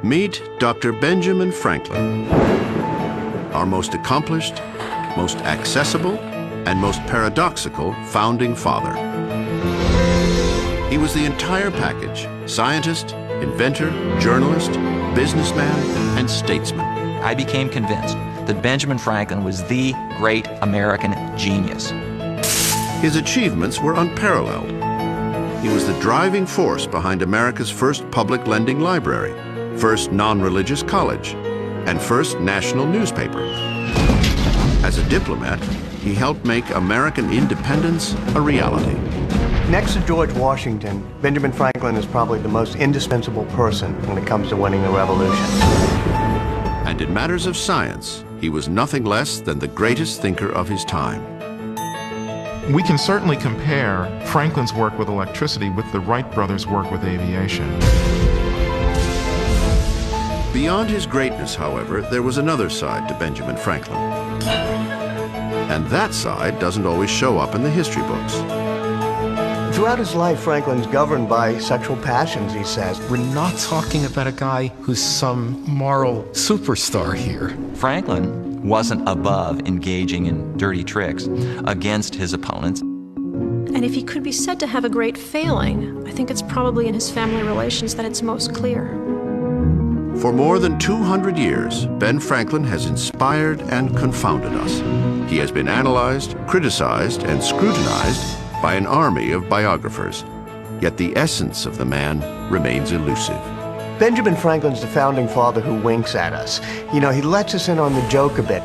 Meet Dr. Benjamin Franklin, our most accomplished, most accessible, and most paradoxical founding father. He was the entire package: scientist, inventor, journalist, businessman, and statesman. I became convinced that Benjamin Franklin was the great American genius. His achievements were unparalleled. He was the driving force behind America's first public lending library, first non-religious college, and first national newspaper. As a diplomat, he helped make American independence a reality. Next to George Washington, Benjamin Franklin is probably the most indispensable person when it comes to winning a revolution. And in matters of science, he was nothing less than the greatest thinker of his time. We can certainly compare Franklin's work with electricity with the Wright brothers' work with aviation. Beyond his greatness, however, there was another side to Benjamin Franklin. And that side doesn't always show up in the history books. Throughout his life, Franklin's governed by sexual passions, he says. We're not talking about a guy who's some moral superstar here. Franklin wasn't above engaging in dirty tricks against his opponents. And if he could be said to have a great failing, I think it's probably in his family relations that it's most clear. For more than 200 years, Ben Franklin has inspired and confounded us. He has been analyzed, criticized, and scrutinized by an army of biographers. Yet the essence of the man remains elusive. Benjamin Franklin's the founding father who winks at us. You know, he lets us in on the joke a bit.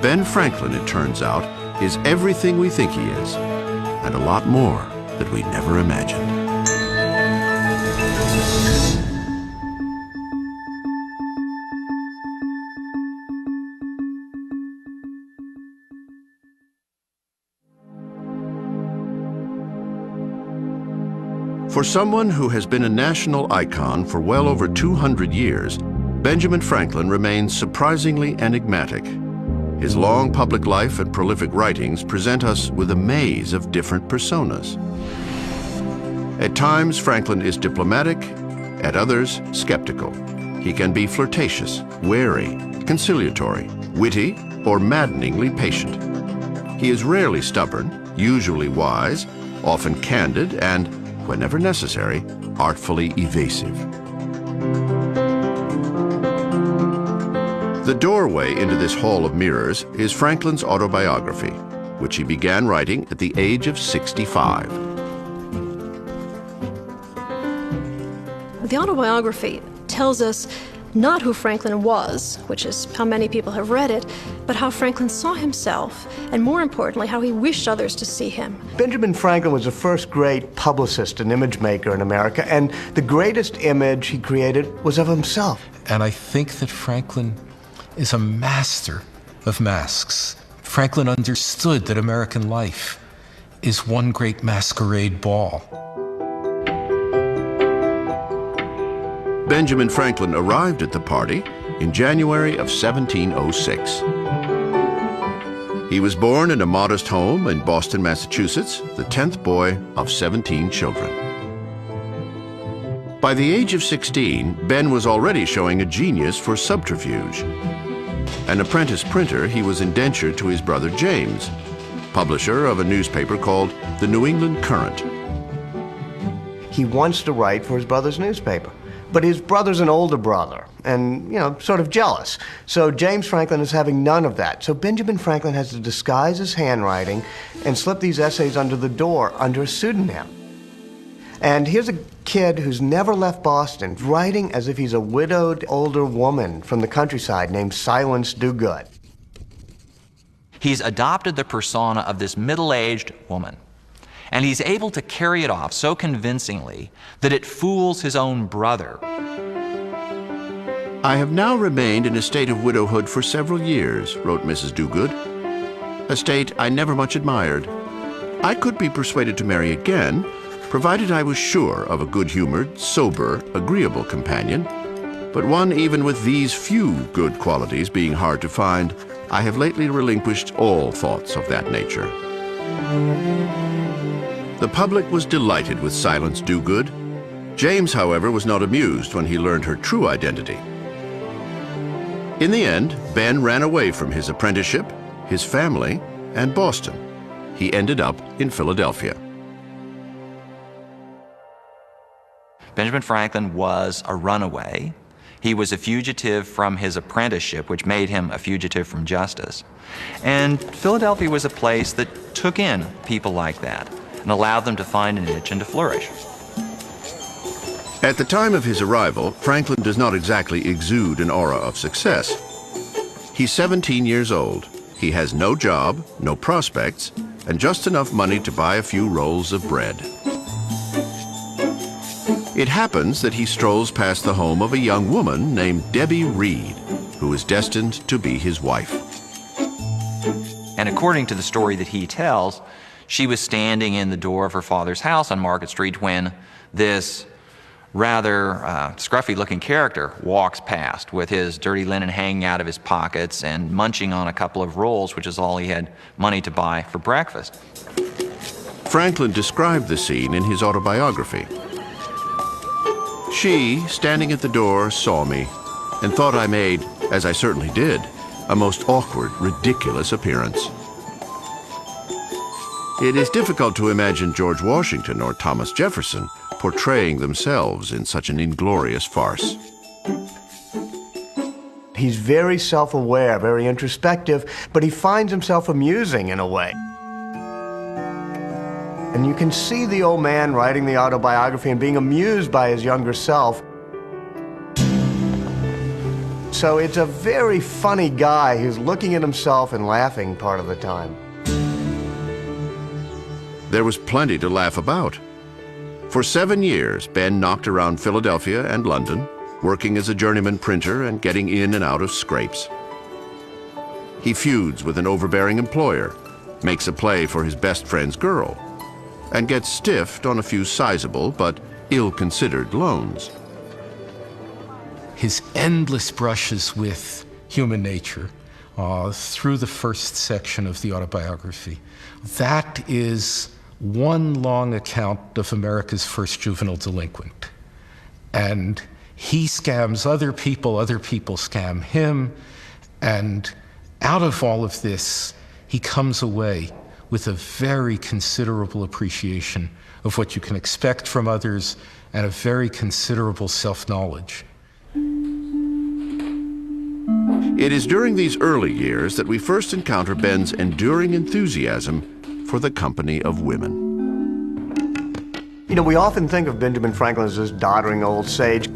Ben Franklin, it turns out, is everything we think he is, and a lot more that we never imagined. For someone who has been a national icon for well over 200 years, Benjamin Franklin remains surprisingly enigmatic. His long public life and prolific writings present us with a maze of different personas. At times, Franklin is diplomatic, at others, skeptical. He can be flirtatious, wary, conciliatory, witty, or maddeningly patient. He is rarely stubborn, usually wise, often candid, and whenever necessary, artfully evasive. The doorway into this hall of mirrors is Franklin's autobiography, which he began writing at the age of 65. The autobiography tells us not who Franklin was, which is how many people have read it, but how Franklin saw himself, and more importantly, how he wished others to see him. Benjamin Franklin was the first great publicist and image maker in America, and the greatest image he created was of himself. And I think that Franklin is a master of masks. Franklin understood that American life is one great masquerade ball. Benjamin Franklin arrived at the party in January of 1706. He was born in a modest home in Boston, Massachusetts, the 10th boy of 17 children. By the age of 16, Ben was already showing a genius for subterfuge. An apprentice printer, he was indentured to his brother James, publisher of a newspaper called the New England Courant. He wants to write for his brother's newspaper. But his brother's an older brother and, you know, sort of jealous. So James Franklin is having none of that. So Benjamin Franklin has to disguise his handwriting and slip these essays under the door under a pseudonym. And here's a kid who's never left Boston, writing as if he's a widowed older woman from the countryside named Silence Dogood. He's adopted the persona of this middle-aged woman. And he's able to carry it off so convincingly that it fools his own brother. I have now remained in a state of widowhood for several years, wrote Mrs. Dogood, a state I never much admired. I could be persuaded to marry again, provided I was sure of a good-humored, sober, agreeable companion. But one even with these few good qualities being hard to find, I have lately relinquished all thoughts of that nature. The public was delighted with Silence Dogood. James, however, was not amused when he learned her true identity. In the end, Ben ran away from his apprenticeship, his family, and Boston. He ended up in Philadelphia. Benjamin Franklin was a runaway. He was a fugitive from his apprenticeship, which made him a fugitive from justice. And Philadelphia was a place that took in people like that and allowed them to find a niche and to flourish. At the time of his arrival, Franklin does not exactly exude an aura of success. He's 17 years old. He has no job, no prospects, and just enough money to buy a few rolls of bread. It happens that he strolls past the home of a young woman named Debbie Reed, who is destined to be his wife. And according to the story that he tells, she was standing in the door of her father's house on Market Street when this rather scruffy-looking character walks past with his dirty linen hanging out of his pockets and munching on a couple of rolls, which is all he had money to buy for breakfast. Franklin described the scene in his autobiography. She, standing at the door, saw me and thought I made, as I certainly did, a most awkward, ridiculous appearance. It is difficult to imagine George Washington or Thomas Jefferson portraying themselves in such an inglorious farce. He's very self-aware, very introspective, but he finds himself amusing in a way. And you can see the old man writing the autobiography and being amused by his younger self. So it's a very funny guy who's looking at himself and laughing part of the time. There was plenty to laugh about. For 7 years, Ben knocked around Philadelphia and London, working as a journeyman printer and getting in and out of scrapes. He feuds with an overbearing employer, makes a play for his best friend's girl, and gets stiffed on a few sizable but ill-considered loans. His endless brushes with human nature through the first section of the autobiography, that is one long account of America's first juvenile delinquent. And he scams other people scam him, and out of all of this, he comes away with a very considerable appreciation of what you can expect from others and a very considerable self-knowledge. It is during these early years that we first encounter Ben's enduring enthusiasm for the company of women. You know, we often think of Benjamin Franklin as this doddering old sage.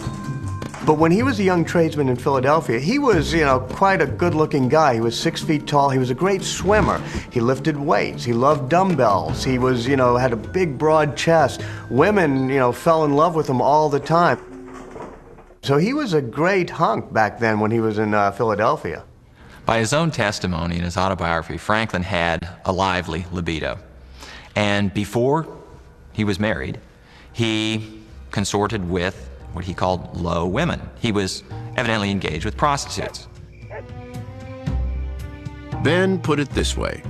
But when he was a young tradesman in Philadelphia, he was, quite a good-looking guy. He was 6 feet tall. He was a great swimmer. He lifted weights. He loved dumbbells. He was, had a big, broad chest. Women, fell in love with him all the time. So he was a great hunk back then when he was in Philadelphia. By his own testimony in his autobiography, Franklin had a lively libido. And before he was married, he consorted with what he called low women. He was evidently engaged with prostitutes. Ben put it this way: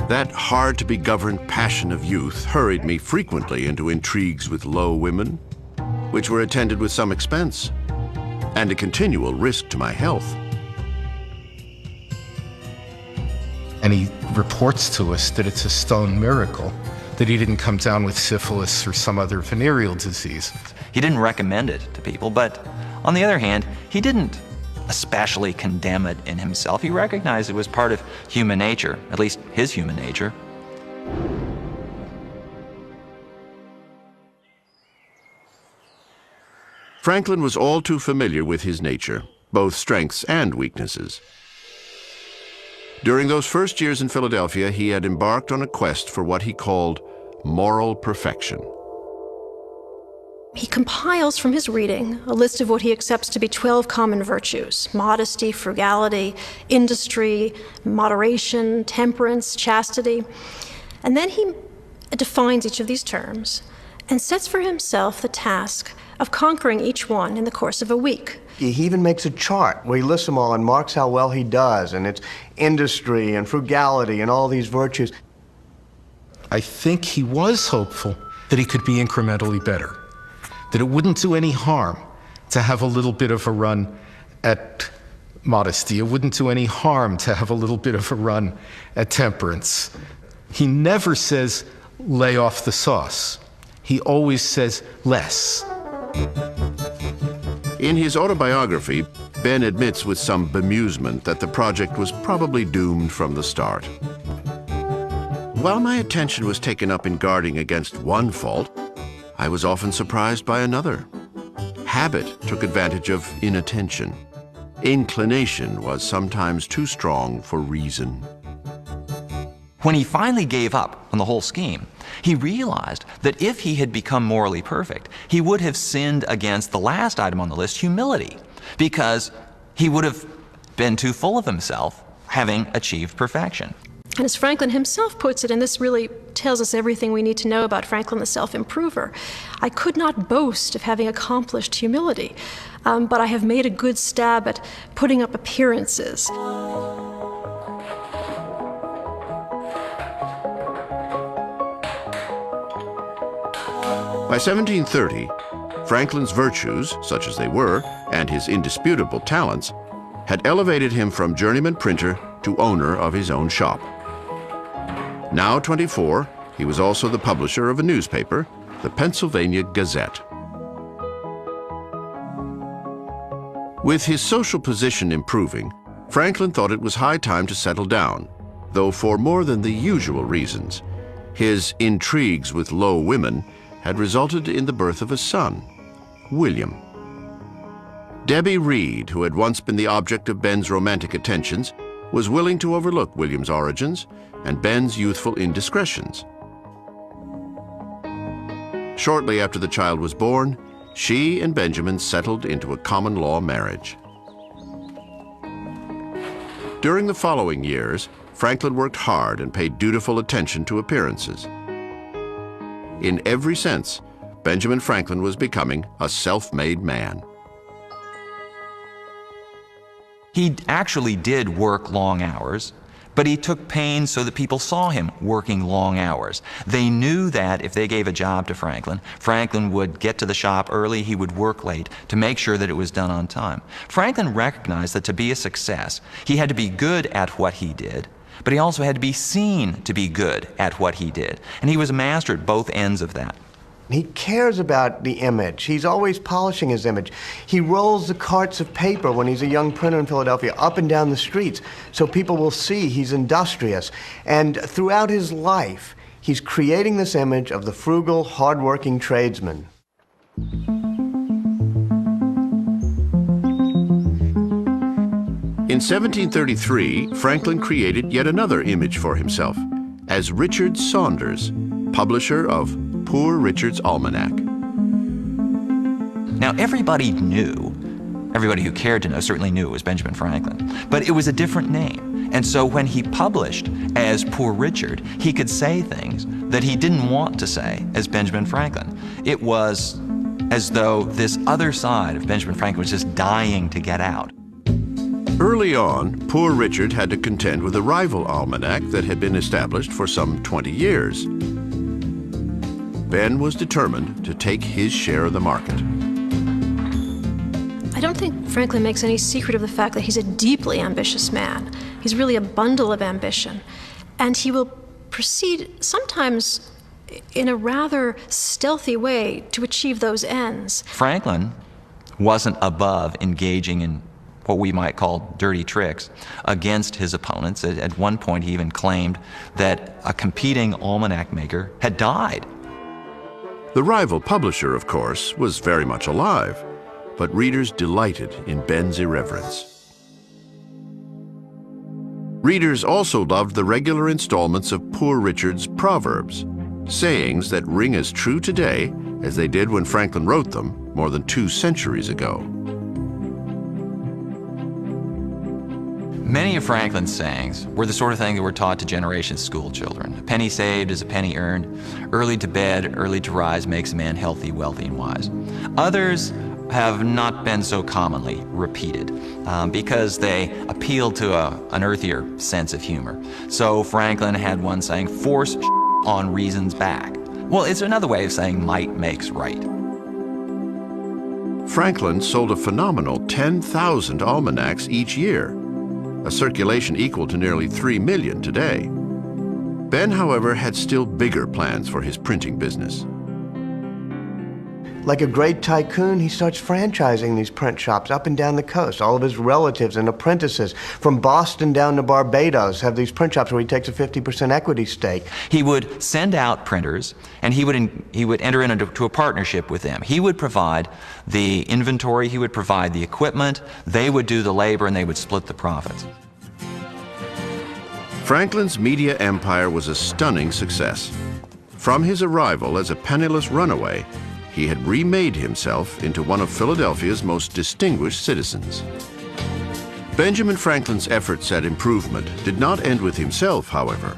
that hard-to-be-governed passion of youth hurried me frequently into intrigues with low women, which were attended with some expense and a continual risk to my health. And he reports to us that it's a stone miracle that he didn't come down with syphilis or some other venereal disease. He didn't recommend it to people, but on the other hand, he didn't especially condemn it in himself. He recognized it was part of human nature, at least his human nature. Franklin was all too familiar with his nature, both strengths and weaknesses. During those first years in Philadelphia, he had embarked on a quest for what he called moral perfection. He compiles from his reading a list of what he accepts to be 12 common virtues: modesty, frugality, industry, moderation, temperance, chastity. And then he defines each of these terms and sets for himself the task of conquering each one in the course of a week. He even makes a chart where he lists them all and marks how well he does, and it's industry and frugality and all these virtues. I think he was hopeful that he could be incrementally better, that it wouldn't do any harm to have a little bit of a run at modesty. It wouldn't do any harm to have a little bit of a run at temperance. He never says, lay off the sauce. He always says, less. In his autobiography, Ben admits with some bemusement that the project was probably doomed from the start. While my attention was taken up in guarding against one fault, I was often surprised by another. Habit took advantage of inattention. Inclination was sometimes too strong for reason. When he finally gave up on the whole scheme, he realized that if he had become morally perfect, he would have sinned against the last item on the list, humility, because he would have been too full of himself, having achieved perfection. And as Franklin himself puts it, and this really tells us everything we need to know about Franklin the self-improver, I could not boast of having accomplished humility, but I have made a good stab at putting up appearances. By 1730, Franklin's virtues, such as they were, and his indisputable talents, had elevated him from journeyman printer to owner of his own shop. Now 24, he was also the publisher of a newspaper, the Pennsylvania Gazette. With his social position improving, Franklin thought it was high time to settle down, though for more than the usual reasons. His intrigues with low women had resulted in the birth of a son, William. Debbie Reed, who had once been the object of Ben's romantic attentions, was willing to overlook William's origins and Ben's youthful indiscretions. Shortly after the child was born, she and Benjamin settled into a common-law marriage. During the following years, Franklin worked hard and paid dutiful attention to appearances. In every sense, Benjamin Franklin was becoming a self-made man. He actually did work long hours, but he took pains so that people saw him working long hours. They knew that if they gave a job to Franklin, Franklin would get to the shop early, he would work late to make sure that it was done on time. Franklin recognized that to be a success, he had to be good at what he did, but he also had to be seen to be good at what he did. And he was a master at both ends of that. He cares about the image. He's always polishing his image. He rolls the carts of paper when he's a young printer in Philadelphia up and down the streets so people will see he's industrious. And throughout his life, he's creating this image of the frugal, hardworking tradesman. In 1733, Franklin created yet another image for himself as Richard Saunders, publisher of Poor Richard's Almanac. Now, everybody who cared to know certainly knew it was Benjamin Franklin, but it was a different name. And so when he published as Poor Richard, he could say things that he didn't want to say as Benjamin Franklin. It was as though this other side of Benjamin Franklin was just dying to get out. Early on, Poor Richard had to contend with a rival almanac that had been established for some 20 years. Ben was determined to take his share of the market. I don't think Franklin makes any secret of the fact that he's a deeply ambitious man. He's really a bundle of ambition. And he will proceed sometimes in a rather stealthy way to achieve those ends. Franklin wasn't above engaging in what we might call dirty tricks against his opponents. At one point, he even claimed that a competing almanac maker had died. The rival publisher, of course, was very much alive, but readers delighted in Ben's irreverence. Readers also loved the regular installments of Poor Richard's Proverbs, sayings that ring as true today as they did when Franklin wrote them more than 2 centuries ago. Many of Franklin's sayings were the sort of thing that were taught to generations of school children. A penny saved is a penny earned. Early to bed, early to rise makes a man healthy, wealthy, and wise. Others have not been so commonly repeated because they appeal to an earthier sense of humor. So Franklin had one saying, force on reason's back. Well, it's another way of saying might makes right. Franklin sold a phenomenal 10,000 almanacs each year, a circulation equal to nearly 3 million today. Ben, however, had still bigger plans for his printing business. Like a great tycoon, he starts franchising these print shops up and down the coast. All of his relatives and apprentices from Boston down to Barbados have these print shops where he takes a 50% equity stake. He would send out printers, and he would enter into a partnership with them. He would provide the inventory, he would provide the equipment, they would do the labor, and they would split the profits. Franklin's media empire was a stunning success. From his arrival as a penniless runaway, he had remade himself into one of Philadelphia's most distinguished citizens. Benjamin Franklin's efforts at improvement did not end with himself, however.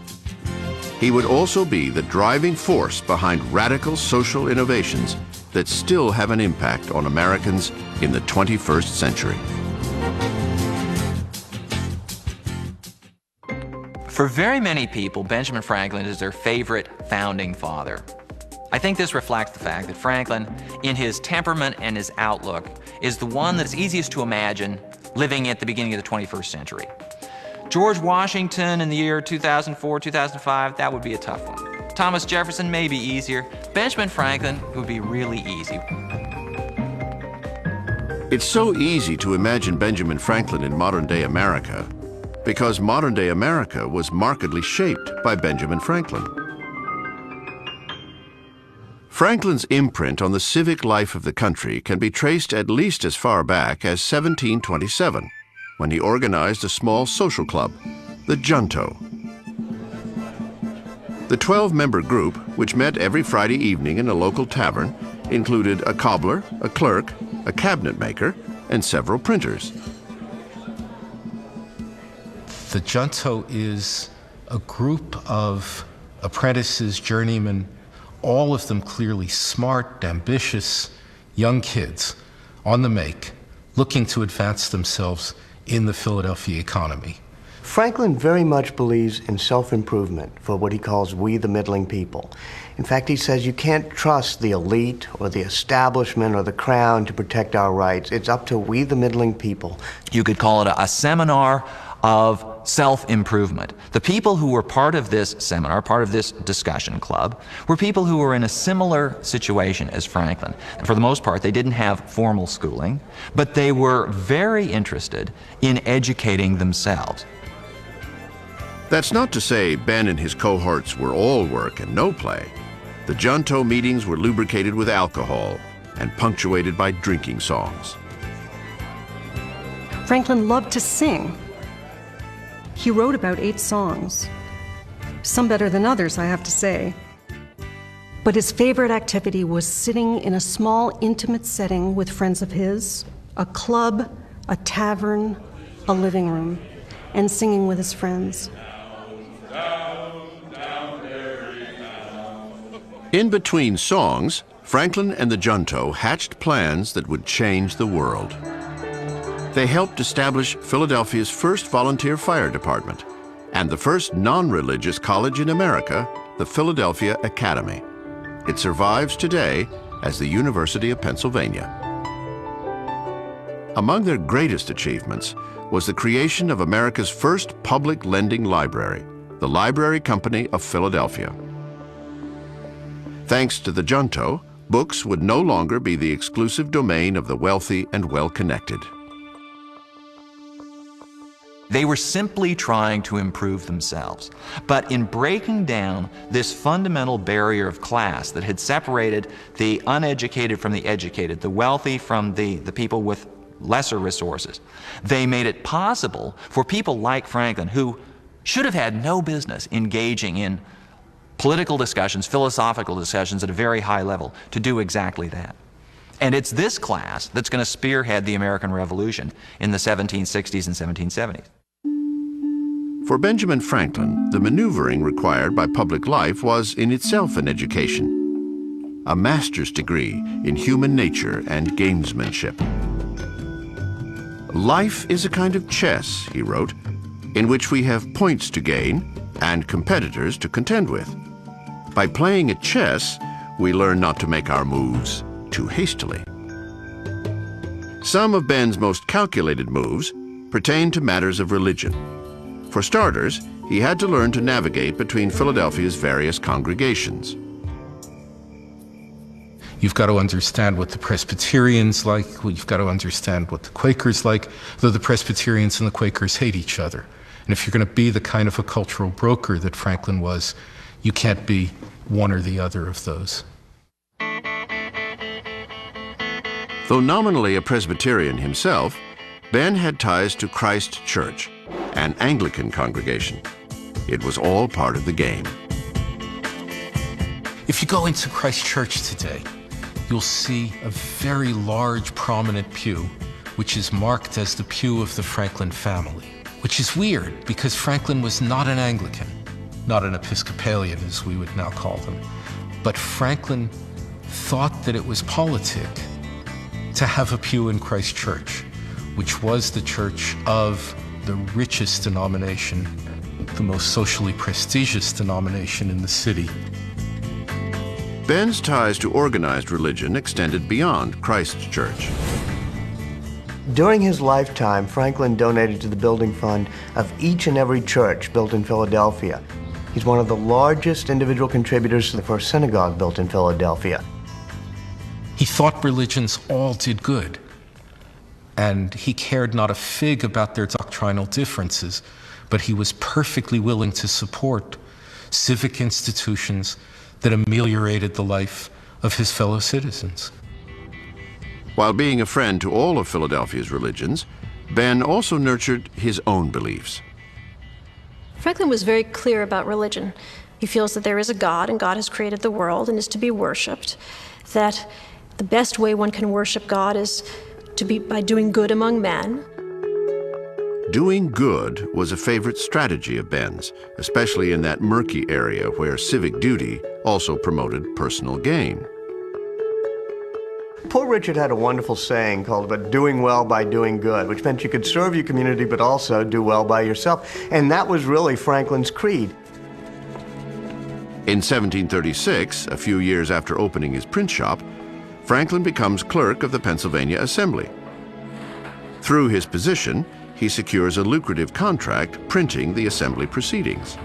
He would also be the driving force behind radical social innovations that still have an impact on Americans in the 21st century. For very many people, Benjamin Franklin is their favorite founding father. I think this reflects the fact that Franklin, in his temperament and his outlook, is the one that's easiest to imagine living at the beginning of the 21st century. George Washington in the year 2004, 2005, that would be a tough one. Thomas Jefferson may be easier. Benjamin Franklin would be really easy. It's so easy to imagine Benjamin Franklin in modern-day America because modern-day America was markedly shaped by Benjamin Franklin. Franklin's imprint on the civic life of the country can be traced at least as far back as 1727, when he organized a small social club, the Junto. The 12-member group, which met every Friday evening in a local tavern, included a cobbler, a clerk, a cabinet maker, and several printers. The Junto is a group of apprentices, journeymen, all of them clearly smart, ambitious, young kids on the make, looking to advance themselves in the Philadelphia economy. Franklin very much believes in self-improvement for what he calls we the middling people. In fact, he says you can't trust the elite or the establishment or the crown to protect our rights. It's up to we the middling people. You could call it a seminar of self-improvement. The people who were part of this seminar, part of this discussion club, were people who were in a similar situation as Franklin. And for the most part, they didn't have formal schooling, but they were very interested in educating themselves. That's not to say Ben and his cohorts were all work and no play. The Junto meetings were lubricated with alcohol and punctuated by drinking songs. Franklin loved to sing. He wrote about 8 songs, some better than others, I have to say. But his favorite activity was sitting in a small, intimate setting with friends of his, a club, a tavern, a living room, and singing with his friends. In between songs, Franklin and the Junto hatched plans that would change the world. They helped establish Philadelphia's first volunteer fire department and the first non-religious college in America, the Philadelphia Academy. It survives today as the University of Pennsylvania. Among their greatest achievements was the creation of America's first public lending library, the Library Company of Philadelphia. Thanks to the Junto, books would no longer be the exclusive domain of the wealthy and well-connected. They were simply trying to improve themselves. But in breaking down this fundamental barrier of class that had separated the uneducated from the educated, the wealthy from the people with lesser resources, they made it possible for people like Franklin, who should have had no business engaging in political discussions, philosophical discussions at a very high level, to do exactly that. And it's this class that's going to spearhead the American Revolution in the 1760s and 1770s. For Benjamin Franklin, the maneuvering required by public life was in itself an education, a master's degree in human nature and gamesmanship. Life is a kind of chess, he wrote, in which we have points to gain and competitors to contend with. By playing at chess, we learn not to make our moves too hastily. Some of Ben's most calculated moves pertain to matters of religion. For starters, he had to learn to navigate between Philadelphia's various congregations. You've got to understand what the Presbyterians like. You've got to understand what the Quakers like, though the Presbyterians and the Quakers hate each other. And if you're going to be the kind of a cultural broker that Franklin was, you can't be one or the other of those. Though nominally a Presbyterian himself, Ben had ties to Christ Church, an Anglican congregation. It was all part of the game. If you go into Christ Church today, you'll see a very large, prominent pew, which is marked as the pew of the Franklin family, which is weird because Franklin was not an Anglican, not an Episcopalian as we would now call them. But Franklin thought that it was politic to have a pew in Christ Church, which was the church of the richest denomination, the most socially prestigious denomination in the city. Ben's ties to organized religion extended beyond Christ Church. During his lifetime, Franklin donated to the building fund of each and every church built in Philadelphia. He's one of the largest individual contributors to the first synagogue built in Philadelphia. He thought religions all did good, and he cared not a fig about their doctrinal differences, but he was perfectly willing to support civic institutions that ameliorated the life of his fellow citizens. While being a friend to all of Philadelphia's religions, Ben also nurtured his own beliefs. Franklin was very clear about religion. He feels that there is a God, and God has created the world and is to be worshipped, that the best way one can worship God is by doing good among men. Doing good was a favorite strategy of Ben's, especially in that murky area where civic duty also promoted personal gain. Poor Richard had a wonderful saying called about doing well by doing good, which meant you could serve your community but also do well by yourself. And that was really Franklin's creed. In 1736, a few years after opening his print shop, Franklin becomes clerk of the Pennsylvania Assembly. Through his position, he secures a lucrative contract printing the Assembly proceedings.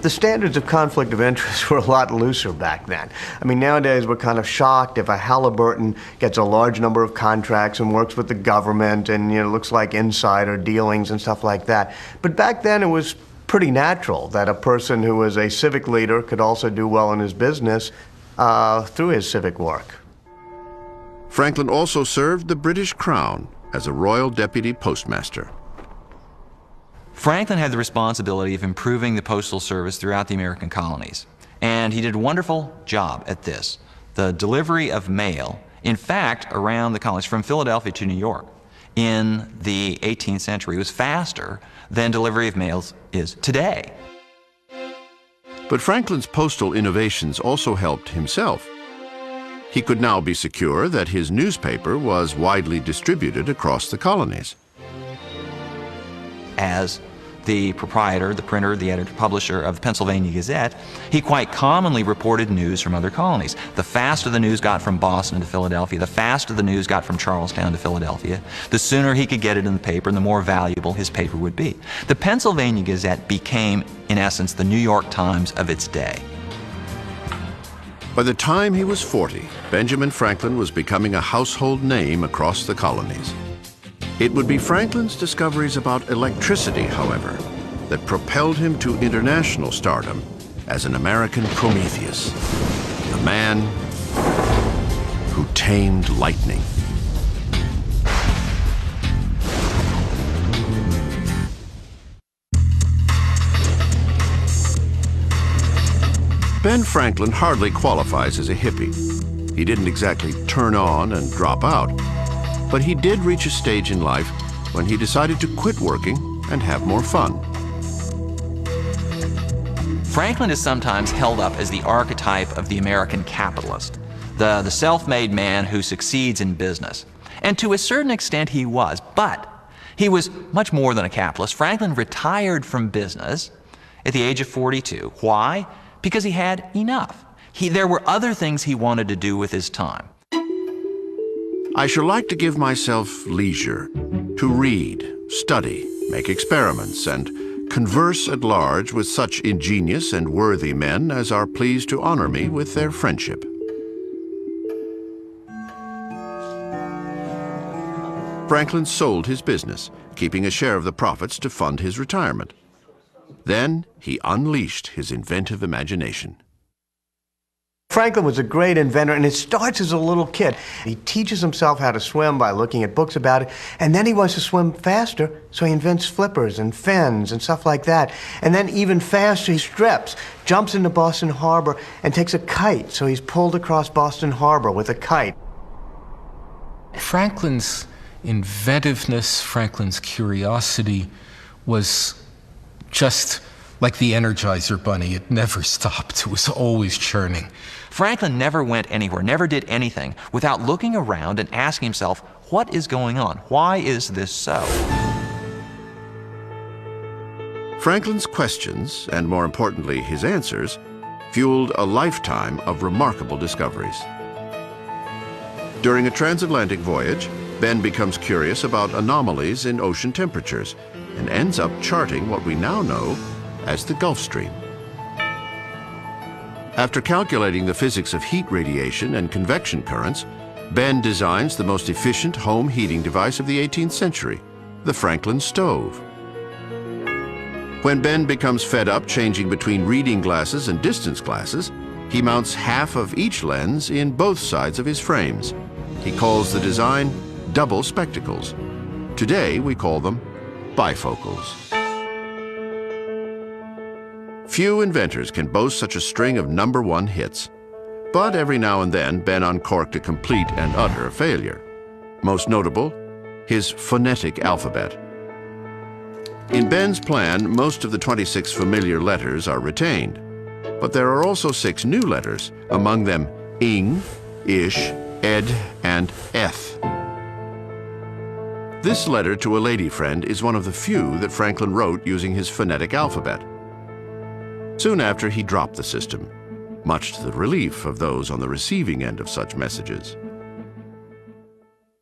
The standards of conflict of interest were a lot looser back then. I mean, nowadays we're kind of shocked if a Halliburton gets a large number of contracts and works with the government and, it looks like insider dealings and stuff like that. But back then it was pretty natural that a person who was a civic leader could also do well in his business through his civic work. Franklin also served the British Crown as a royal deputy postmaster. Franklin had the responsibility of improving the postal service throughout the American colonies, and he did a wonderful job at this. The delivery of mail, in fact, around the colonies from Philadelphia to New York in the 18th century was faster than delivery of mails is today. But Franklin's postal innovations also helped himself. He could now be secure that his newspaper was widely distributed across the colonies. As the proprietor, the printer, the editor, publisher of the Pennsylvania Gazette, he quite commonly reported news from other colonies. The faster the news got from Boston to Philadelphia, the faster the news got from Charlestown to Philadelphia, the sooner he could get it in the paper and the more valuable his paper would be. The Pennsylvania Gazette became, in essence, the New York Times of its day. By the time he was 40, Benjamin Franklin was becoming a household name across the colonies. It would be Franklin's discoveries about electricity, however, that propelled him to international stardom as an American Prometheus, the man who tamed lightning. Ben Franklin hardly qualifies as a hippie. He didn't exactly turn on and drop out, but he did reach a stage in life when he decided to quit working and have more fun. Franklin is sometimes held up as the archetype of the American capitalist, the self-made man who succeeds in business. And to a certain extent he was, but he was much more than a capitalist. Franklin retired from business at the age of 42. Why? Because he had enough. There were other things he wanted to do with his time. I shall like to give myself leisure to read, study, make experiments, and converse at large with such ingenious and worthy men as are pleased to honor me with their friendship. Franklin sold his business, keeping a share of the profits to fund his retirement. Then he unleashed his inventive imagination. Franklin was a great inventor, and it starts as a little kid. He teaches himself how to swim by looking at books about it, and then he wants to swim faster, so he invents flippers and fins and stuff like that. And then even faster, he strips, jumps into Boston Harbor, and takes a kite, so he's pulled across Boston Harbor with a kite. Franklin's inventiveness, Franklin's curiosity was just like the Energizer Bunny. It never stopped. It was always churning. Franklin never went anywhere, never did anything without looking around and asking himself, what is going on? Why is this so? Franklin's questions, and more importantly, his answers, fueled a lifetime of remarkable discoveries. During a transatlantic voyage, Ben becomes curious about anomalies in ocean temperatures and ends up charting what we now know as the Gulf Stream. After calculating the physics of heat radiation and convection currents, Ben designs the most efficient home heating device of the 18th century, the Franklin stove. When Ben becomes fed up changing between reading glasses and distance glasses, he mounts half of each lens in both sides of his frames. He calls the design double spectacles. Today we call them bifocals. Few inventors can boast such a string of #1 hits. But every now and then, Ben uncorked a complete and utter failure. Most notable, his phonetic alphabet. In Ben's plan, most of the 26 familiar letters are retained. But there are also 6 new letters, among them ing, ish, ed, and eth. This letter to a lady friend is one of the few that Franklin wrote using his phonetic alphabet. Soon after, he dropped the system, much to the relief of those on the receiving end of such messages.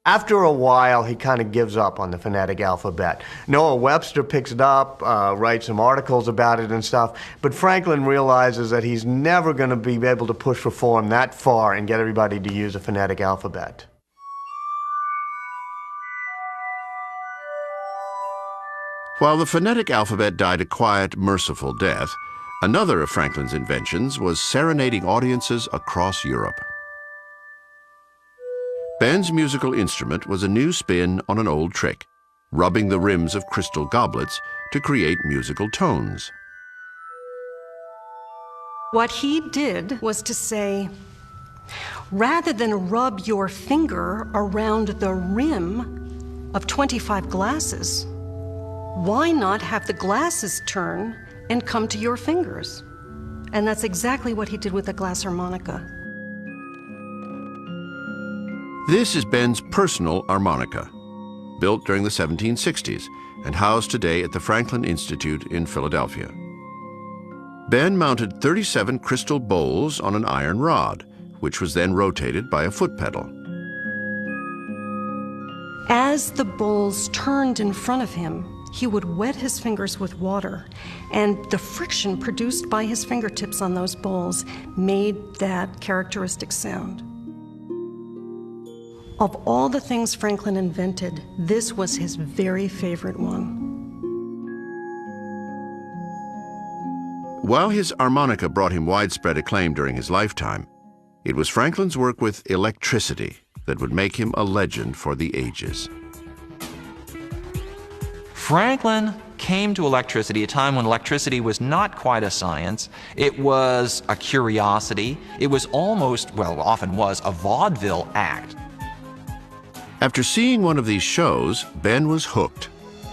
After a while, he kind of gives up on the phonetic alphabet. Noah Webster picks it up, writes some articles about it and stuff, but Franklin realizes that he's never going to be able to push reform that far and get everybody to use a phonetic alphabet. While the phonetic alphabet died a quiet, merciful death, another of Franklin's inventions was serenading audiences across Europe. Ben's musical instrument was a new spin on an old trick, rubbing the rims of crystal goblets to create musical tones. What he did was to say, rather than rub your finger around the rim of 25 glasses, why not have the glasses turn and come to your fingers? And that's exactly what he did with the glass harmonica. This is Ben's personal harmonica, built during the 1760s and housed today at the Franklin Institute in Philadelphia. Ben mounted 37 crystal bowls on an iron rod, which was then rotated by a foot pedal. As the bowls turned in front of him, he would wet his fingers with water, and the friction produced by his fingertips on those bowls made that characteristic sound. Of all the things Franklin invented, this was his very favorite one. While his harmonica brought him widespread acclaim during his lifetime, it was Franklin's work with electricity that would make him a legend for the ages. Franklin came to electricity at a time when electricity was not quite a science. It was a curiosity. It was almost, well, often was, a vaudeville act. After seeing one of these shows, Ben was hooked.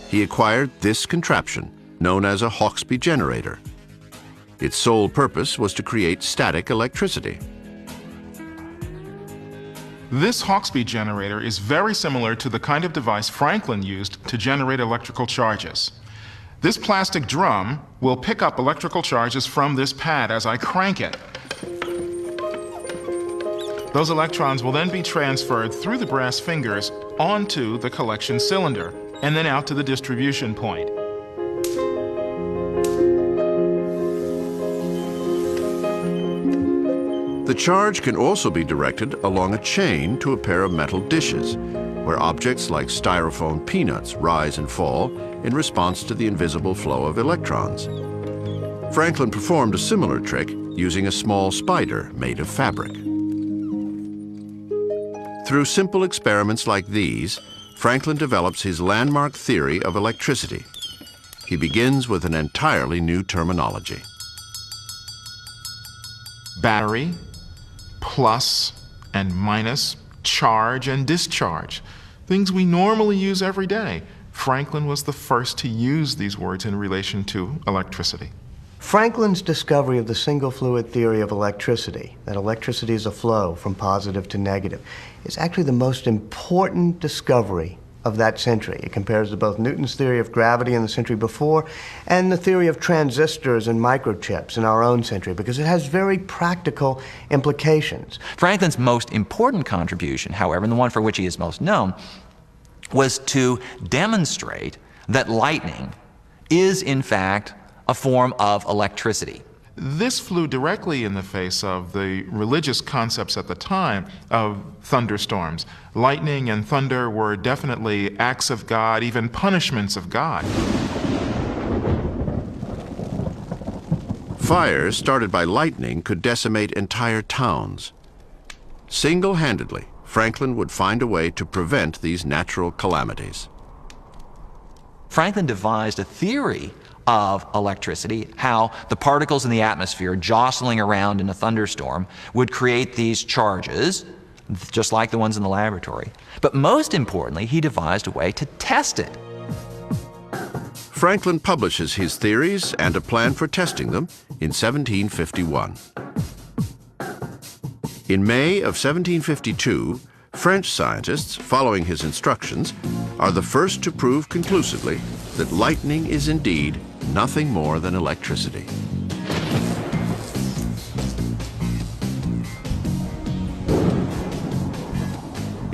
He acquired this contraption, known as a Hauksbee generator. Its sole purpose was to create static electricity. This Hauksbee generator is very similar to the kind of device Franklin used to generate electrical charges. This plastic drum will pick up electrical charges from this pad as I crank it. Those electrons will then be transferred through the brass fingers onto the collection cylinder and then out to the distribution point. The charge can also be directed along a chain to a pair of metal dishes, where objects like styrofoam peanuts rise and fall in response to the invisible flow of electrons. Franklin performed a similar trick using a small spider made of fabric. Through simple experiments like these, Franklin develops his landmark theory of electricity. He begins with an entirely new terminology. Battery, plus and minus, charge and discharge. Things we normally use every day. Franklin was the first to use these words in relation to electricity. Franklin's discovery of the single fluid theory of electricity, that electricity is a flow from positive to negative, is actually the most important discovery of that century. It compares to both Newton's theory of gravity in the century before and the theory of transistors and microchips in our own century, because it has very practical implications. Franklin's most important contribution, however, and the one for which he is most known, was to demonstrate that lightning is, in fact, a form of electricity. This flew directly in the face of the religious concepts at the time of thunderstorms. Lightning and thunder were definitely acts of God, even punishments of God. Fires started by lightning could decimate entire towns. Single-handedly, Franklin would find a way to prevent these natural calamities. Franklin devised a theory of electricity, how the particles in the atmosphere jostling around in a thunderstorm would create these charges, just like the ones in the laboratory. But most importantly, he devised a way to test it. Franklin publishes his theories and a plan for testing them in 1751. In May of 1752, French scientists, following his instructions, are the first to prove conclusively that lightning is indeed nothing more than electricity.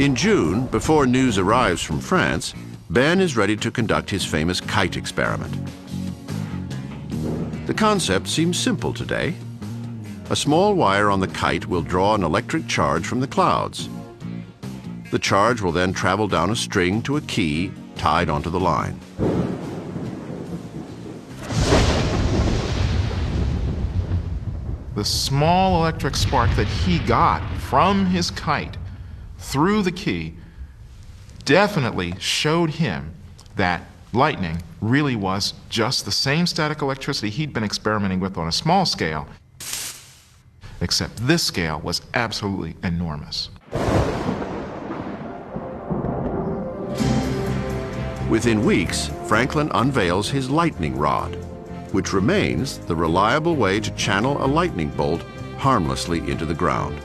In June, before news arrives from France, Ben is ready to conduct his famous kite experiment. The concept seems simple today. A small wire on the kite will draw an electric charge from the clouds. The charge will then travel down a string to a key tied onto the line. The small electric spark that he got from his kite through the key definitely showed him that lightning really was just the same static electricity he'd been experimenting with on a small scale, except this scale was absolutely enormous. Within weeks, Franklin unveils his lightning rod, which remains the reliable way to channel a lightning bolt harmlessly into the ground.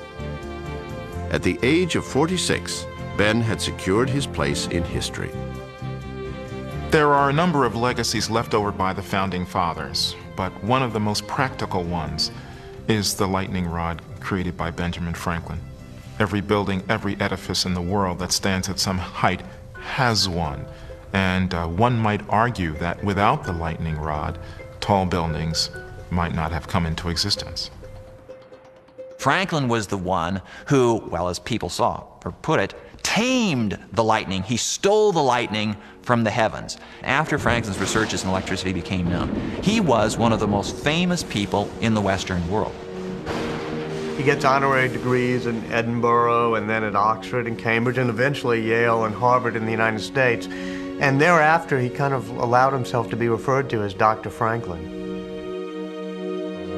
At the age of 46, Ben had secured his place in history. There are a number of legacies left over by the Founding Fathers, but one of the most practical ones is the lightning rod created by Benjamin Franklin. Every building, every edifice in the world that stands at some height has one. And one might argue that without the lightning rod, tall buildings might not have come into existence. Franklin was the one who, well, as people saw, or put it, tamed the lightning. He stole the lightning from the heavens. After Franklin's researches in electricity became known, he was one of the most famous people in the Western world. He gets honorary degrees in Edinburgh and then at Oxford and Cambridge and eventually Yale and Harvard in the United States. And thereafter, he kind of allowed himself to be referred to as Dr. Franklin.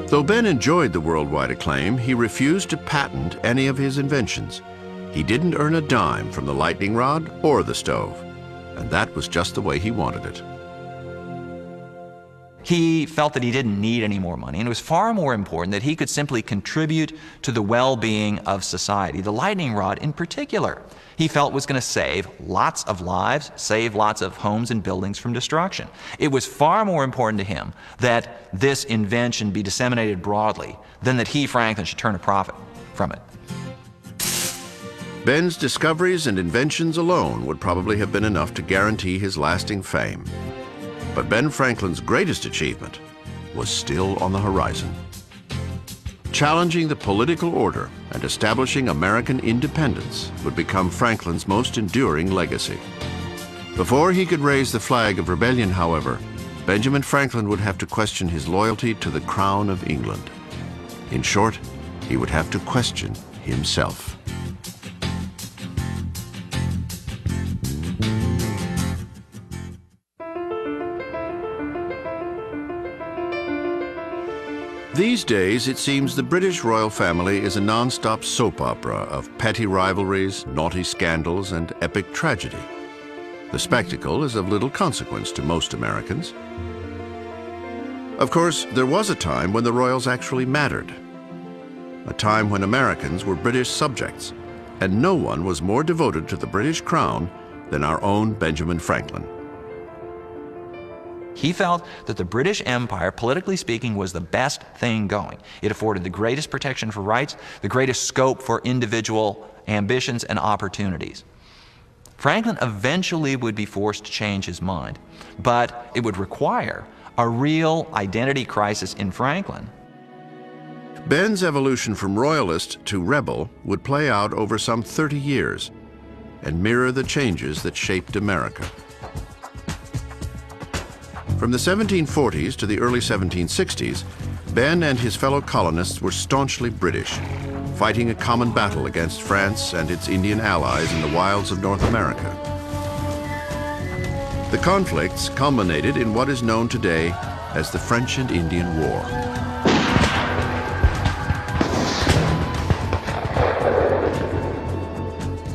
Though Ben enjoyed the worldwide acclaim, he refused to patent any of his inventions. He didn't earn a dime from the lightning rod or the stove, and that was just the way he wanted it. He felt that he didn't need any more money, and it was far more important that he could simply contribute to the well-being of society. The lightning rod in particular, he felt was going to save lots of lives, save lots of homes and buildings from destruction. It was far more important to him that this invention be disseminated broadly than that he, Franklin, should turn a profit from it. Ben's discoveries and inventions alone would probably have been enough to guarantee his lasting fame. But Ben Franklin's greatest achievement was still on the horizon. Challenging the political order and establishing American independence would become Franklin's most enduring legacy. Before he could raise the flag of rebellion, however, Benjamin Franklin would have to question his loyalty to the Crown of England. In short, he would have to question himself. These days, it seems the British royal family is a non-stop soap opera of petty rivalries, naughty scandals, and epic tragedy. The spectacle is of little consequence to most Americans. Of course, there was a time when the royals actually mattered. A time when Americans were British subjects, and no one was more devoted to the British crown than our own Benjamin Franklin. He felt that the British Empire, politically speaking, was the best thing going. It afforded the greatest protection for rights, the greatest scope for individual ambitions and opportunities. Franklin eventually would be forced to change his mind, but it would require a real identity crisis in Franklin. Ben's evolution from royalist to rebel would play out over some 30 years and mirror the changes that shaped America. From the 1740s to the early 1760s, Ben and his fellow colonists were staunchly British, fighting a common battle against France and its Indian allies in the wilds of North America. The conflicts culminated in what is known today as the French and Indian War.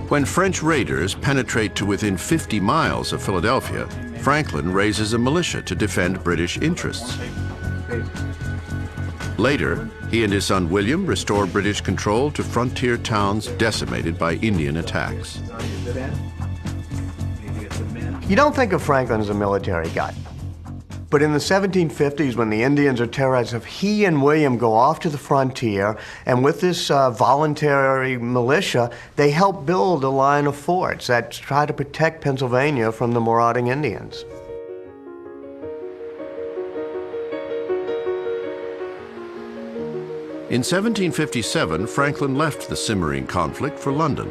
When French raiders penetrate to within 50 miles of Philadelphia, Franklin raises a militia to defend British interests. Later, he and his son William restore British control to frontier towns decimated by Indian attacks. You don't think of Franklin as a military guy. But in the 1750s, when the Indians are terrorized, he and William go off to the frontier, and with this voluntary militia, they help build a line of forts that try to protect Pennsylvania from the marauding Indians. In 1757, Franklin left the simmering conflict for London.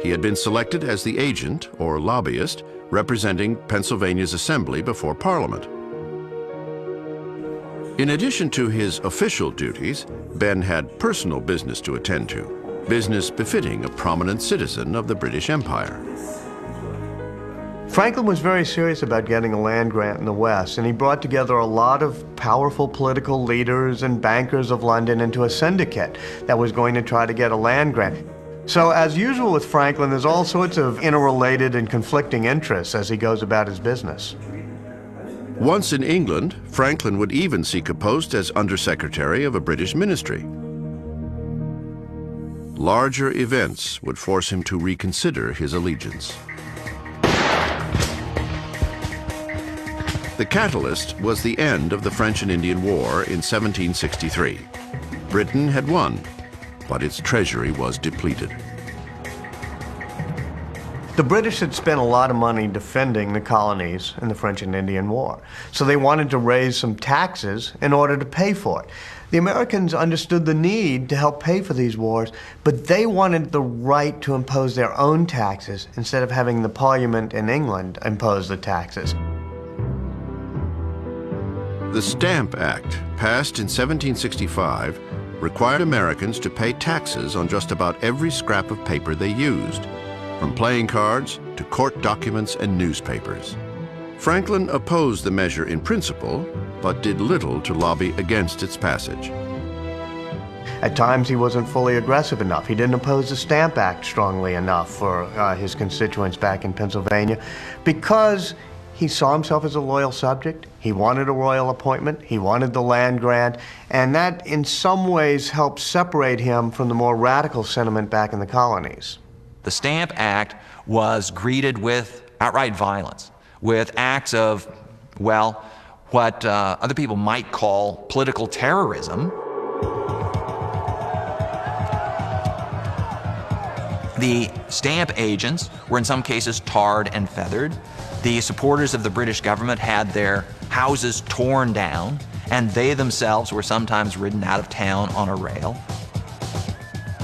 He had been selected as the agent, or lobbyist, representing Pennsylvania's Assembly before Parliament. In addition to his official duties, Ben had personal business to attend to, business befitting a prominent citizen of the British Empire. Franklin was very serious about getting a land grant in the West, and he brought together a lot of powerful political leaders and bankers of London into a syndicate that was going to try to get a land grant. So, as usual with Franklin, there's all sorts of interrelated and conflicting interests as he goes about his business. Once in England, Franklin would even seek a post as Undersecretary of a British ministry. Larger events would force him to reconsider his allegiance. The catalyst was the end of the French and Indian War in 1763. Britain had won, but its treasury was depleted. The British had spent a lot of money defending the colonies in the French and Indian War, so they wanted to raise some taxes in order to pay for it. The Americans understood the need to help pay for these wars, but they wanted the right to impose their own taxes instead of having the Parliament in England impose the taxes. The Stamp Act, passed in 1765, required Americans to pay taxes on just about every scrap of paper they used, from playing cards to court documents and newspapers. Franklin opposed the measure in principle, but did little to lobby against its passage. At times, he wasn't fully aggressive enough. He didn't oppose the Stamp Act strongly enough for his constituents back in Pennsylvania because he saw himself as a loyal subject. He wanted a royal appointment. He wanted the land grant. And that, in some ways, helped separate him from the more radical sentiment back in the colonies. The Stamp Act was greeted with outright violence, with acts of, well, what other people might call political terrorism. The stamp agents were in some cases tarred and feathered. The supporters of the British government had their houses torn down, and they themselves were sometimes ridden out of town on a rail.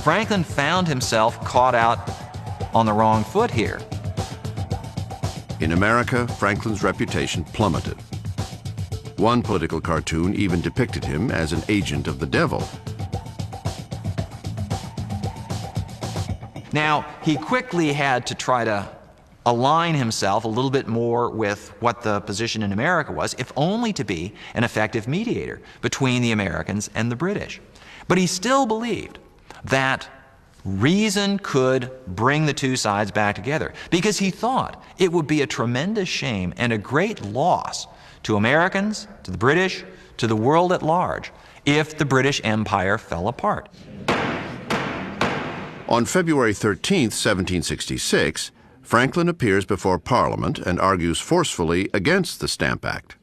Franklin found himself caught out on the wrong foot here. In America, Franklin's reputation plummeted. One political cartoon even depicted him as an agent of the devil. Now, he quickly had to try to align himself a little bit more with what the position in America was, if only to be an effective mediator between the Americans and the British. But he still believed that reason could bring the two sides back together, because he thought it would be a tremendous shame and a great loss to Americans, to the British, to the world at large, if the British Empire fell apart. On February 13, 1766, Franklin appears before Parliament and argues forcefully against the Stamp Act.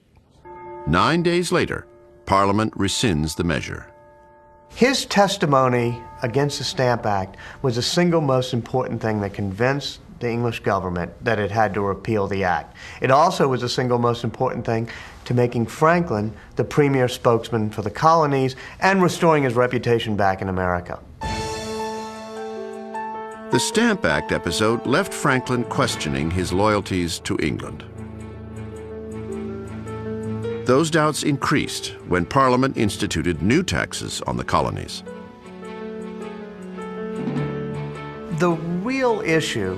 9 days later, Parliament rescinds the measure. His testimony against the Stamp Act was the single most important thing that convinced the English government that it had to repeal the act. It also was the single most important thing to making Franklin the premier spokesman for the colonies and restoring his reputation back in America. The Stamp Act episode left Franklin questioning his loyalties to England. Those doubts increased when Parliament instituted new taxes on the colonies. The real issue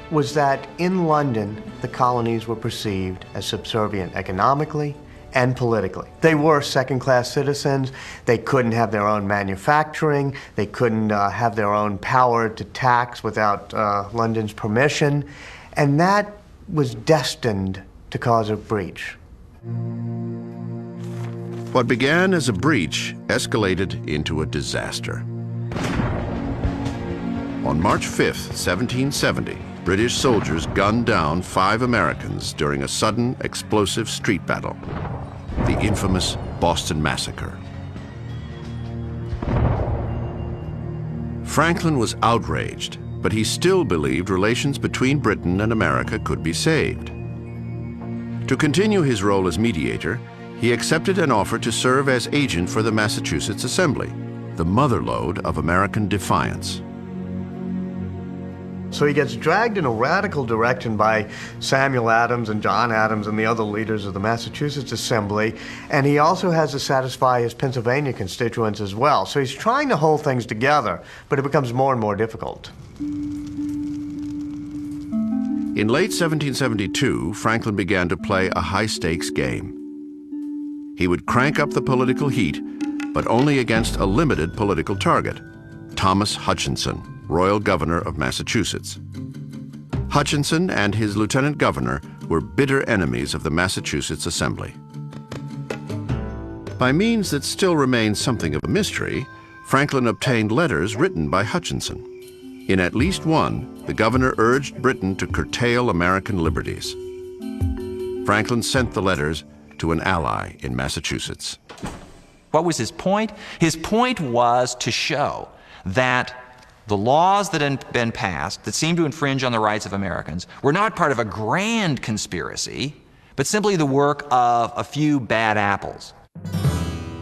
was that in London, the colonies were perceived as subservient economically and politically. They were second-class citizens. They couldn't have their own manufacturing. They couldn't have their own power to tax without London's permission. And that was destined to cause a breach. What began as a breach escalated into a disaster. On March 5, 1770, British soldiers gunned down 5 Americans during a sudden explosive street battle, the infamous Boston Massacre. Franklin was outraged, but he still believed relations between Britain and America could be saved. To continue his role as mediator, he accepted an offer to serve as agent for the Massachusetts Assembly, the motherlode of American defiance. So he gets dragged in a radical direction by Samuel Adams and John Adams and the other leaders of the Massachusetts Assembly, and he also has to satisfy his Pennsylvania constituents as well. So he's trying to hold things together, but it becomes more and more difficult. In late 1772, Franklin began to play a high-stakes game. He would crank up the political heat, but only against a limited political target, Thomas Hutchinson, Royal Governor of Massachusetts. Hutchinson and his lieutenant governor were bitter enemies of the Massachusetts Assembly. By means that still remain something of a mystery, Franklin obtained letters written by Hutchinson. In at least one, the governor urged Britain to curtail American liberties. Franklin sent the letters to an ally in Massachusetts. What was his point? His point was to show that the laws that had been passed that seemed to infringe on the rights of Americans were not part of a grand conspiracy, but simply the work of a few bad apples.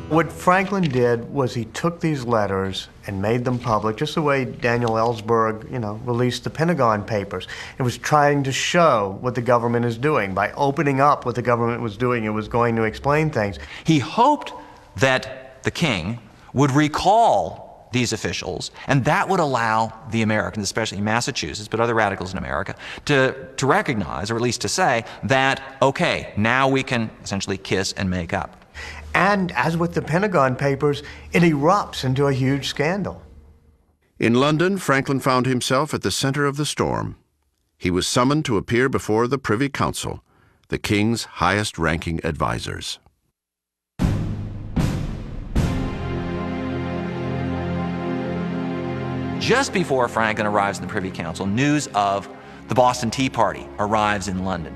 What Franklin did was he took these letters and made them public, just the way Daniel Ellsberg, released the Pentagon Papers. It was trying to show what the government is doing. By opening up what the government was doing, it was going to explain things. He hoped that the king would recall these officials, and that would allow the Americans, especially Massachusetts, but other radicals in America, to recognize, or at least to say, that, okay, now we can essentially kiss and make up. And as with the Pentagon Papers, it erupts into a huge scandal. In London, Franklin found himself at the center of the storm. He was summoned to appear before the Privy Council, the king's highest-ranking advisors. Just before Franklin arrives in the Privy Council, news of the Boston Tea Party arrives in London.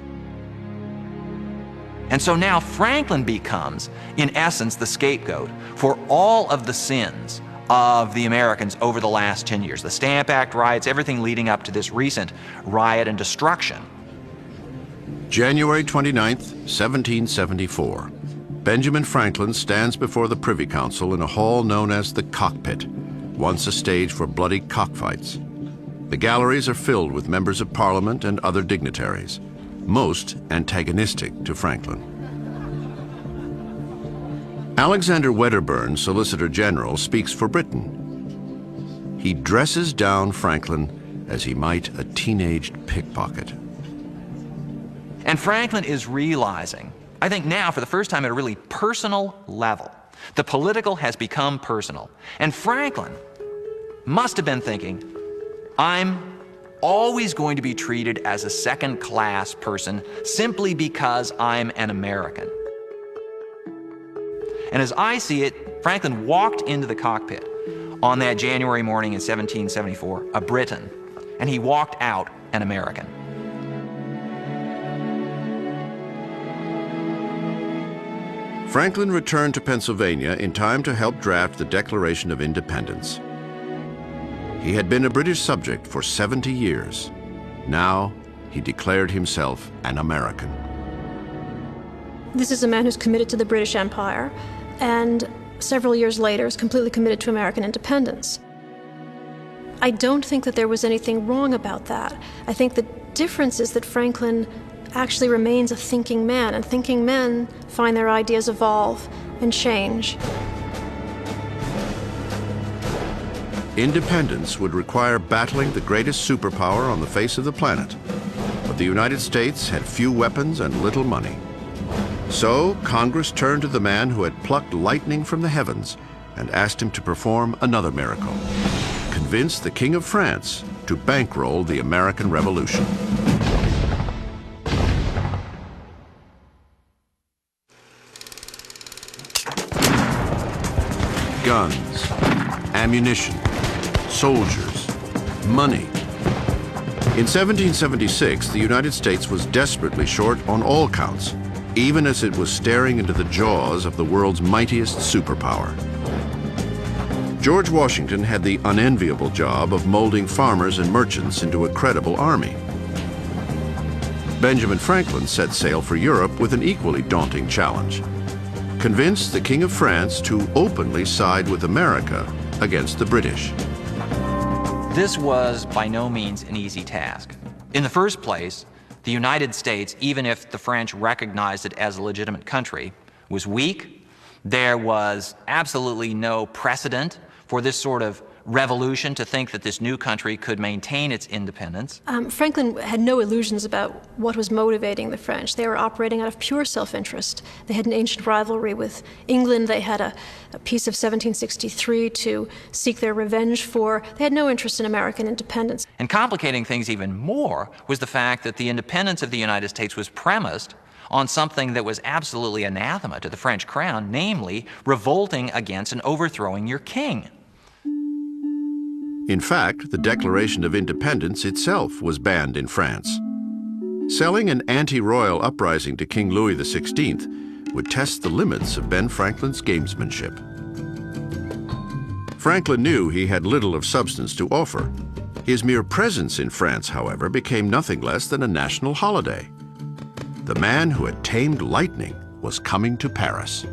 And so now Franklin becomes, in essence, the scapegoat for all of the sins of the Americans over the last 10 years. The Stamp Act riots, everything leading up to this recent riot and destruction. January 29th, 1774. Benjamin Franklin stands before the Privy Council in a hall known as the Cockpit, once a stage for bloody cockfights. The galleries are filled with members of Parliament and other dignitaries, most antagonistic to Franklin. Alexander Wedderburn, Solicitor General, speaks for Britain. He dresses down Franklin as he might a teenaged pickpocket. And Franklin is realizing, I think now for the first time at a really personal level, the political has become personal. And Franklin must have been thinking, I'm always going to be treated as a second-class person simply because I'm an American. And as I see it, Franklin walked into the cockpit on that January morning in 1774, a Briton, and he walked out an American. Franklin returned to Pennsylvania in time to help draft the Declaration of Independence. He had been a British subject for 70 years. Now, he declared himself an American. This is a man who's committed to the British Empire, and several years later is completely committed to American independence. I don't think that there was anything wrong about that. I think the difference is that Franklin actually remains a thinking man, and thinking men find their ideas evolve and change. Independence would require battling the greatest superpower on the face of the planet. But the United States had few weapons and little money. So Congress turned to the man who had plucked lightning from the heavens and asked him to perform another miracle, convince the King of France to bankroll the American Revolution. Guns, ammunition, soldiers, money. In 1776, the United States was desperately short on all counts, even as it was staring into the jaws of the world's mightiest superpower. George Washington had the unenviable job of molding farmers and merchants into a credible army. Benjamin Franklin set sail for Europe with an equally daunting challenge: convince the King of France to openly side with America against the British. This was by no means an easy task. In the first place, the United States, even if the French recognized it as a legitimate country, was weak. There was absolutely no precedent for this sort of revolution to think that this new country could maintain its independence. Franklin had no illusions about what was motivating the French. They were operating out of pure self-interest. They had an ancient rivalry with England. They had a peace of 1763 to seek their revenge for. They had no interest in American independence. And complicating things even more was the fact that the independence of the United States was premised on something that was absolutely anathema to the French crown, namely revolting against and overthrowing your king. In fact, the Declaration of Independence itself was banned in France. Selling an anti-royal uprising to King Louis XVI would test the limits of Ben Franklin's gamesmanship. Franklin knew he had little of substance to offer. His mere presence in France, however, became nothing less than a national holiday. The man who had tamed lightning was coming to Paris.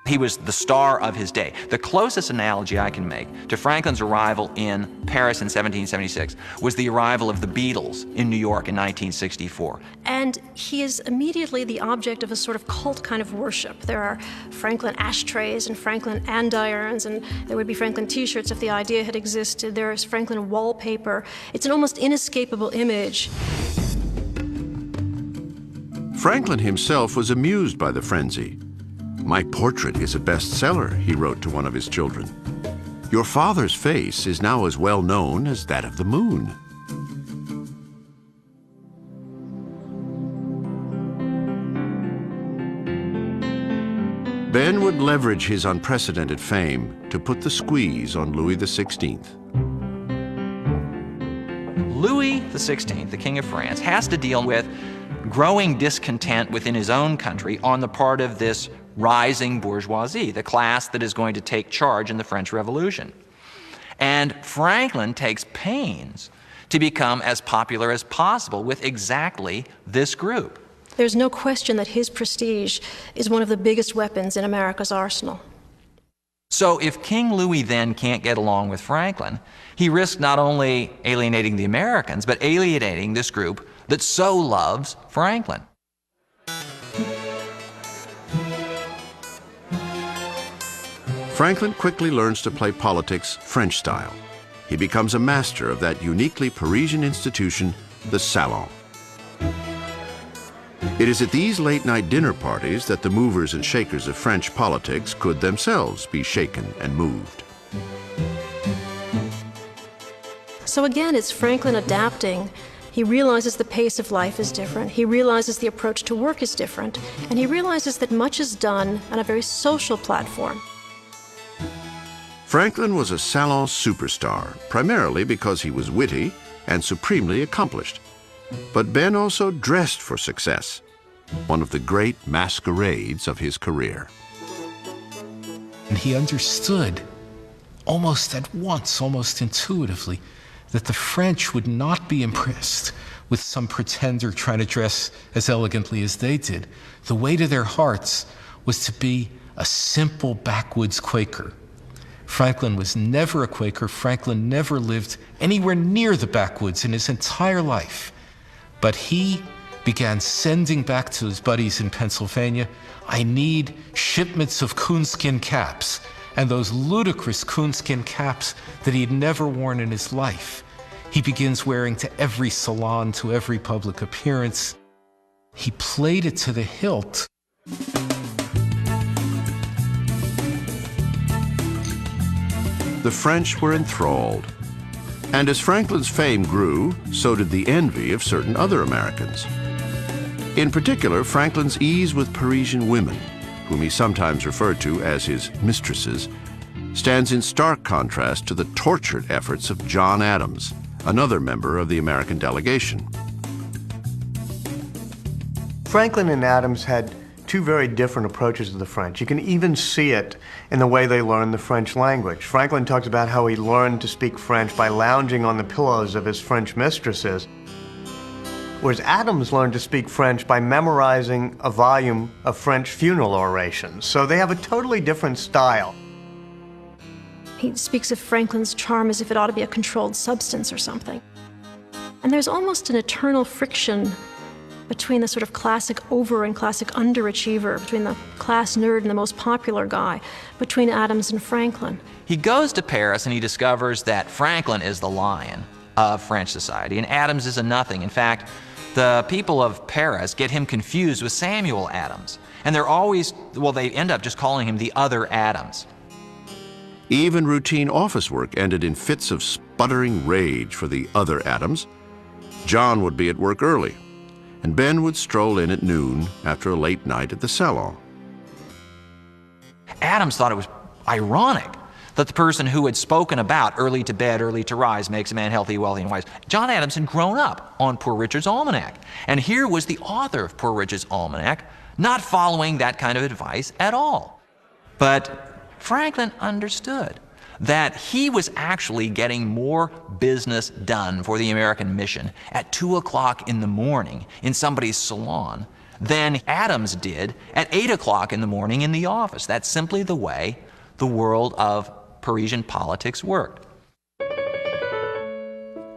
He was the star of his day. The closest analogy I can make to Franklin's arrival in Paris in 1776 was the arrival of the Beatles in New York in 1964. And he is immediately the object of a sort of cult kind of worship. There are Franklin ashtrays and Franklin andirons, and there would be Franklin t-shirts if the idea had existed. There is Franklin wallpaper. It's an almost inescapable image. Franklin himself was amused by the frenzy. "My portrait is a bestseller," he wrote to one of his children. "Your father's face is now as well known as that of the moon." Ben would leverage his unprecedented fame to put the squeeze on Louis XVI. Louis XVI, the King of France, has to deal with growing discontent within his own country on the part of this rising bourgeoisie, the class that is going to take charge in the French Revolution. And Franklin takes pains to become as popular as possible with exactly this group. There's no question that his prestige is one of the biggest weapons in America's arsenal. So if King Louis then can't get along with Franklin, he risks not only alienating the Americans, but alienating this group that so loves Franklin. Franklin quickly learns to play politics French style. He becomes a master of that uniquely Parisian institution, the salon. It is at these late-night dinner parties that the movers and shakers of French politics could themselves be shaken and moved. So again, it's Franklin adapting. He realizes the pace of life is different. He realizes the approach to work is different. And he realizes that much is done on a very social platform. Franklin was a salon superstar, primarily because he was witty and supremely accomplished. But Ben also dressed for success, one of the great masquerades of his career. And he understood almost at once, almost intuitively, that the French would not be impressed with some pretender trying to dress as elegantly as they did. The way to their hearts was to be a simple backwoods Quaker. Franklin was never a Quaker. Franklin never lived anywhere near the backwoods in his entire life. But he began sending back to his buddies in Pennsylvania, I need shipments of coonskin caps, and those ludicrous coonskin caps that he had never worn in his life. He begins wearing to every salon, to every public appearance. He played it to the hilt. The French were enthralled. And as Franklin's fame grew, so did the envy of certain other Americans. In particular, Franklin's ease with Parisian women, whom he sometimes referred to as his mistresses, stands in stark contrast to the tortured efforts of John Adams, another member of the American delegation. Franklin and Adams had two very different approaches to the French. You can even see it in the way they learned the French language. Franklin talks about how he learned to speak French by lounging on the pillows of his French mistresses, whereas Adams learned to speak French by memorizing a volume of French funeral orations. So they have a totally different style. He speaks of Franklin's charm as if it ought to be a controlled substance or something. And there's almost an eternal friction between the sort of classic over and classic underachiever, between the class nerd and the most popular guy, between Adams and Franklin. He goes to Paris and he discovers that Franklin is the lion of French society and Adams is a nothing. In fact, the people of Paris get him confused with Samuel Adams. And they're always, well, they end up just calling him the other Adams. Even routine office work ended in fits of sputtering rage for the other Adams. John would be at work early, and Ben would stroll in at noon after a late night at the salon. Adams thought it was ironic that the person who had spoken about early to bed, early to rise makes a man healthy, wealthy, and wise, John Adams had grown up on Poor Richard's Almanac. And here was the author of Poor Richard's Almanac not following that kind of advice at all. But Franklin understood that he was actually getting more business done for the American mission at 2 o'clock in the morning in somebody's salon than Adams did at 8 o'clock in the morning in the office. That's simply the way the world of Parisian politics worked.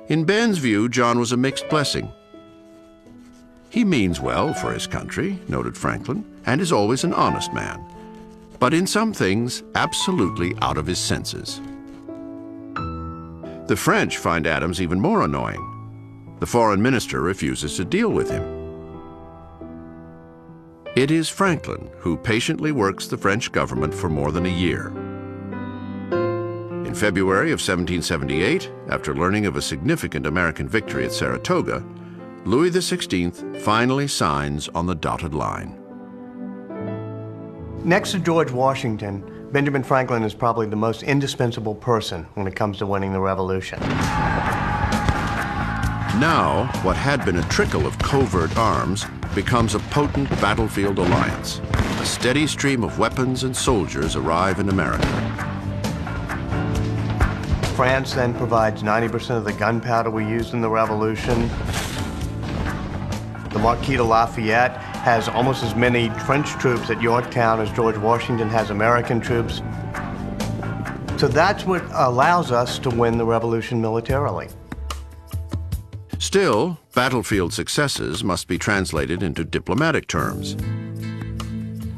In Ben's view, John was a mixed blessing. He means well for his country, noted Franklin, and is always an honest man, but in some things, absolutely out of his senses. The French find Adams even more annoying. The foreign minister refuses to deal with him. It is Franklin who patiently works the French government for more than a year. In February of 1778, after learning of a significant American victory at Saratoga, Louis XVI finally signs on the dotted line. Next to George Washington, Benjamin Franklin is probably the most indispensable person when it comes to winning the revolution. Now, what had been a trickle of covert arms becomes a potent battlefield alliance. a steady stream of weapons and soldiers arrive in America. France then provides 90% of the gunpowder we used in the Revolution. The Marquis de Lafayette has almost as many French troops at Yorktown as George Washington has American troops. So that's what allows us to win the Revolution militarily. Still, battlefield successes must be translated into diplomatic terms.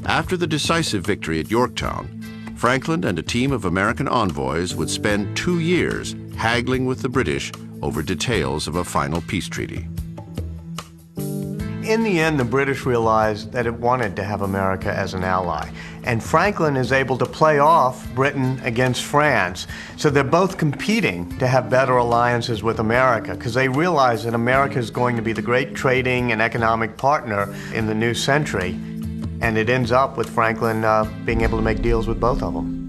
After the decisive victory at Yorktown, Franklin and a team of American envoys would spend 2 years haggling with the British over details of a final peace treaty. In the end, the British realized that it wanted to have America as an ally. And Franklin is able to play off Britain against France. So they're both competing to have better alliances with America because they realize that America is going to be the great trading and economic partner in the new century. And it ends up with Franklin being able to make deals with both of them.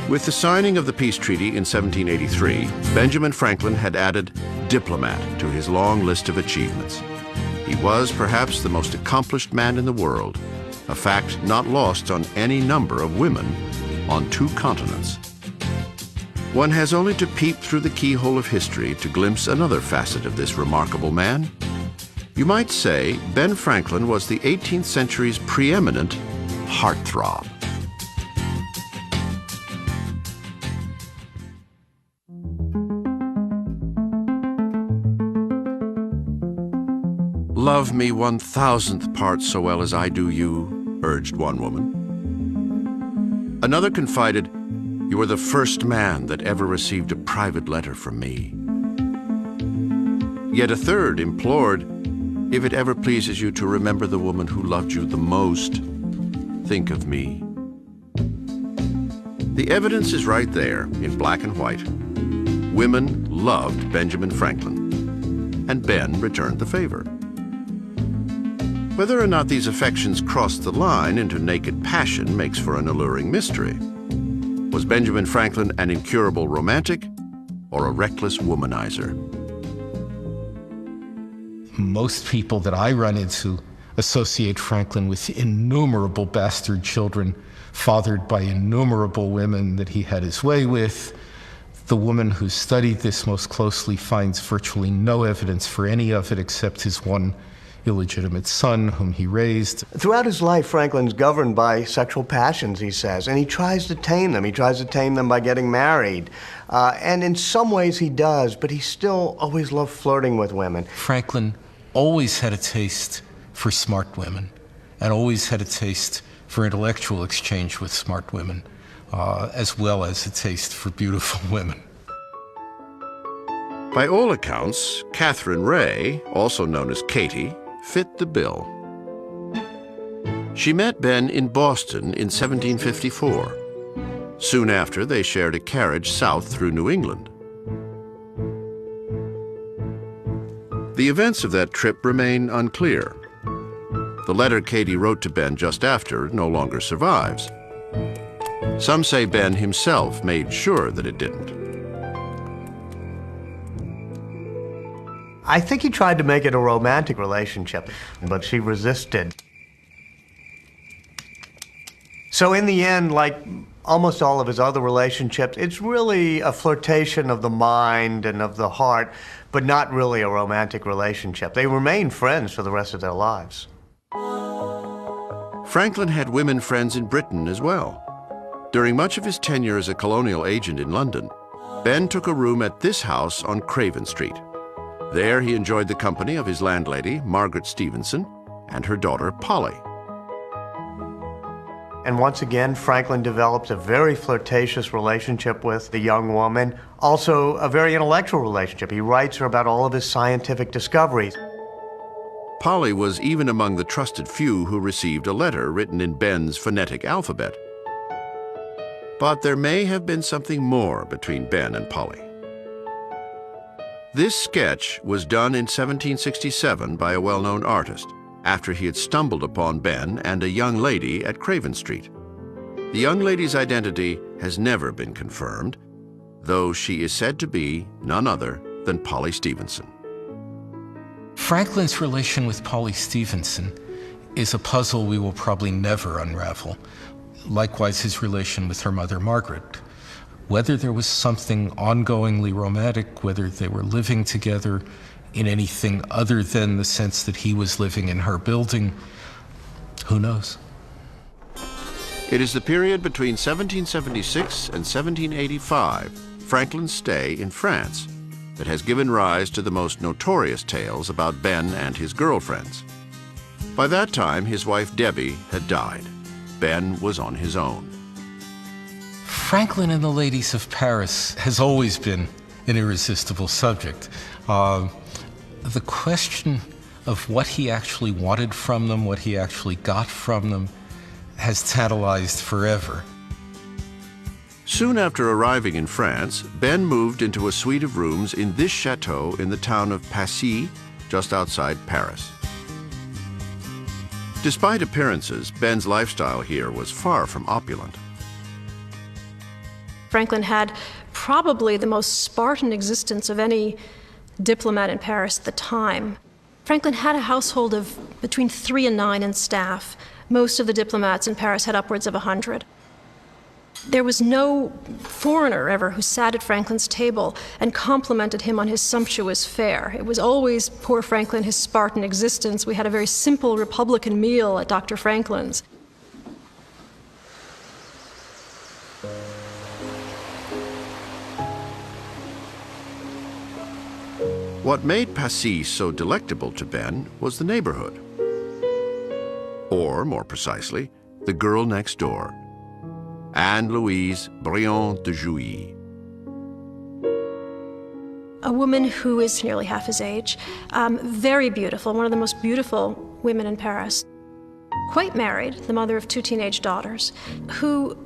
With the signing of the peace treaty in 1783, Benjamin Franklin had added diplomat to his long list of achievements. He was perhaps the most accomplished man in the world, a fact not lost on any number of women on 2 continents. One has only to peep through the keyhole of history to glimpse another facet of this remarkable man. You might say Ben Franklin was the 18th century's preeminent heartthrob. "Love me 1,000th part so well as I do you," urged one woman. Another confided, "You are the first man that ever received a private letter from me." Yet a third implored, "If it ever pleases you to remember the woman who loved you the most, think of me." The evidence is right there in black and white. Women loved Benjamin Franklin, and Ben returned the favor. Whether or not these affections crossed the line into naked passion makes for an alluring mystery. Was Benjamin Franklin an incurable romantic or a reckless womanizer? Most people that I run into associate Franklin with innumerable bastard children fathered by innumerable women that he had his way with. The woman who studied this most closely finds virtually no evidence for any of it except his one illegitimate son whom he raised. Throughout his life, Franklin's governed by sexual passions, he says, and he tries to tame them. He tries to tame them by getting married. And in some ways he does, but he still always loved flirting with women. Franklin always had a taste for smart women and always had a taste for intellectual exchange with smart women, as well as a taste for beautiful women. By all accounts, Catherine Ray, also known as Katie, fit the bill. She met Ben in Boston in 1754. Soon after, they shared a carriage south through New England. The events of that trip remain unclear. The letter Katie wrote to Ben just after no longer survives. Some say Ben himself made sure that it didn't. I think he tried to make it a romantic relationship, but she resisted. So in the end, like almost all of his other relationships, it's really a flirtation of the mind and of the heart, but not really a romantic relationship. They remain friends for the rest of their lives. Franklin had women friends in Britain as well. During much of his tenure as a colonial agent in London, Ben took a room at this house on Craven Street. There he enjoyed the company of his landlady, Margaret Stevenson, and her daughter, Polly. And once again, Franklin develops a very flirtatious relationship with the young woman, also a very intellectual relationship. He writes her about all of his scientific discoveries. Polly was even among the trusted few who received a letter written in Ben's phonetic alphabet. But there may have been something more between Ben and Polly. This sketch was done in 1767 by a well-known artist, after he had stumbled upon Ben and a young lady at Craven Street. The young lady's identity has never been confirmed, though she is said to be none other than Polly Stevenson. Franklin's relation with Polly Stevenson is a puzzle we will probably never unravel. Likewise, his relation with her mother, Margaret. Whether there was something ongoingly romantic, whether they were living together in anything other than the sense that he was living in her building, who knows? It is the period between 1776 and 1785, Franklin's stay in France, that has given rise to the most notorious tales about Ben and his girlfriends. By that time, his wife Debbie had died. Ben was on his own. Franklin and the ladies of Paris has always been an irresistible subject. The question of what he actually wanted from them, what he actually got from them, has tantalized forever. Soon after arriving in France, Ben moved into a suite of rooms in this chateau in the town of Passy, just outside Paris. Despite appearances, Ben's lifestyle here was far from opulent. Franklin had probably the most Spartan existence of any diplomat in Paris at the time. Franklin had a household of between 3 and 9 in staff. Most of the diplomats in Paris had upwards of 100. There was no foreigner ever who sat at Franklin's table and complimented him on his sumptuous fare. It was always poor Franklin, his Spartan existence. We had a very simple Republican meal at Dr. Franklin's. What made Passy so delectable to Ben was the neighborhood. Or, more precisely, the girl next door, Anne-Louise Briand de Jouy. A woman who is nearly half his age, very beautiful, one of the most beautiful women in Paris. Quite married, the mother of 2 teenage daughters, who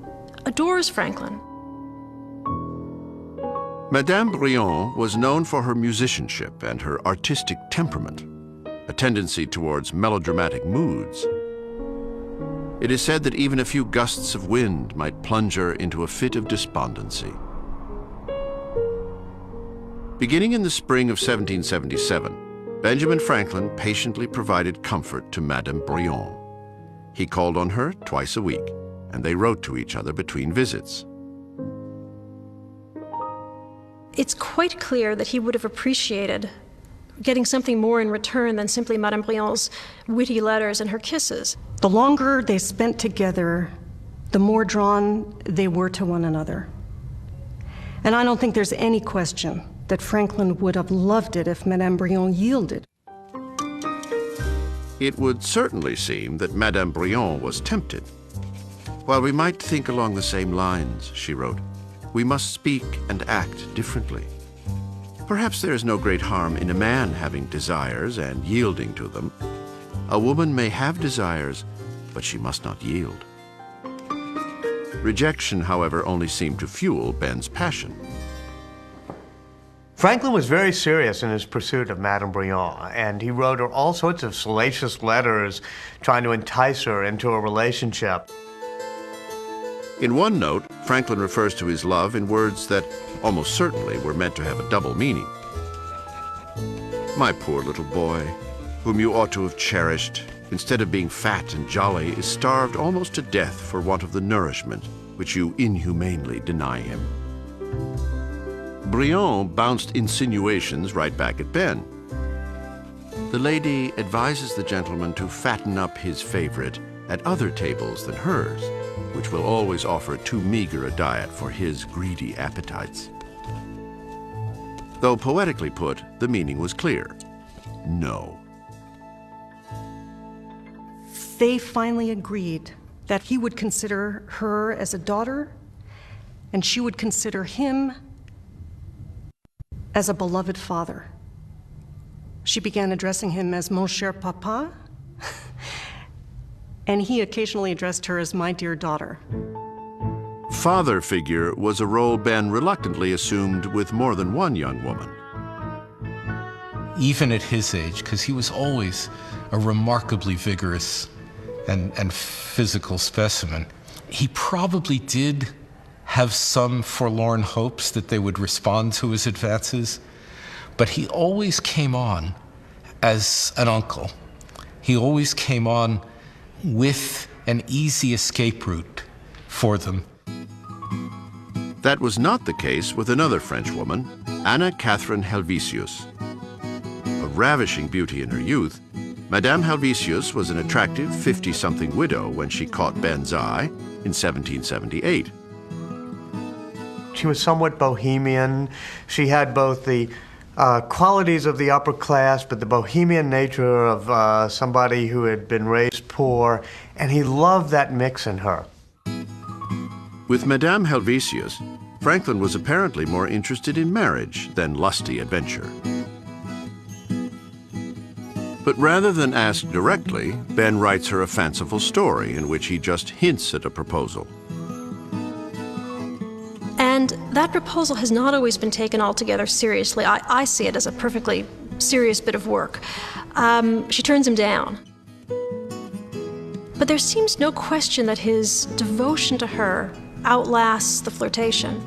adores Franklin. Madame Briand was known for her musicianship and her artistic temperament, a tendency towards melodramatic moods. It is said that even a few gusts of wind might plunge her into a fit of despondency. Beginning in the spring of 1777, Benjamin Franklin patiently provided comfort to Madame Briand. He called on her twice a week, and they wrote to each other between visits. It's quite clear that he would have appreciated getting something more in return than simply Madame Briand's witty letters and her kisses. The longer they spent together, the more drawn they were to one another. And I don't think there's any question that Franklin would have loved it if Madame Briand yielded. It would certainly seem that Madame Briand was tempted. While we might think along the same lines, she wrote, we must speak and act differently. Perhaps there is no great harm in a man having desires and yielding to them. A woman may have desires, but she must not yield. Rejection, however, only seemed to fuel Ben's passion. Franklin was very serious in his pursuit of Madame Briand, and he wrote her all sorts of salacious letters trying to entice her into a relationship. In one note, Franklin refers to his love in words that almost certainly were meant to have a double meaning. My poor little boy, whom you ought to have cherished, instead of being fat and jolly, is starved almost to death for want of the nourishment which you inhumanely deny him. Briand bounced insinuations right back at Ben. The lady advises the gentleman to fatten up his favorite at other tables than hers, which will always offer too meager a diet for his greedy appetites. Though poetically put, the meaning was clear. No. They finally agreed that he would consider her as a daughter, and she would consider him as a beloved father. She began addressing him as mon cher papa, and he occasionally addressed her as my dear daughter. Father figure was a role Ben reluctantly assumed with more than one young woman. Even at his age, because he was always a remarkably vigorous and physical specimen, he probably did have some forlorn hopes that they would respond to his advances, but he always came on as an uncle. He always came on with an easy escape route for them. That was not the case with another Frenchwoman, Anna Catherine Helvetius. A ravishing beauty in her youth, Madame Helvetius was an attractive 50-something widow when she caught Ben's eye in 1778. She was somewhat bohemian. She had both the qualities of the upper class, but the bohemian nature of somebody who had been raised poor, and he loved that mix in her. With Madame Helvetius, Franklin was apparently more interested in marriage than lusty adventure. But rather than ask directly, Ben writes her a fanciful story in which he just hints at a proposal. And that proposal has not always been taken altogether seriously. I see it as a perfectly serious bit of work. She turns him down. But there seems no question that his devotion to her outlasts the flirtation.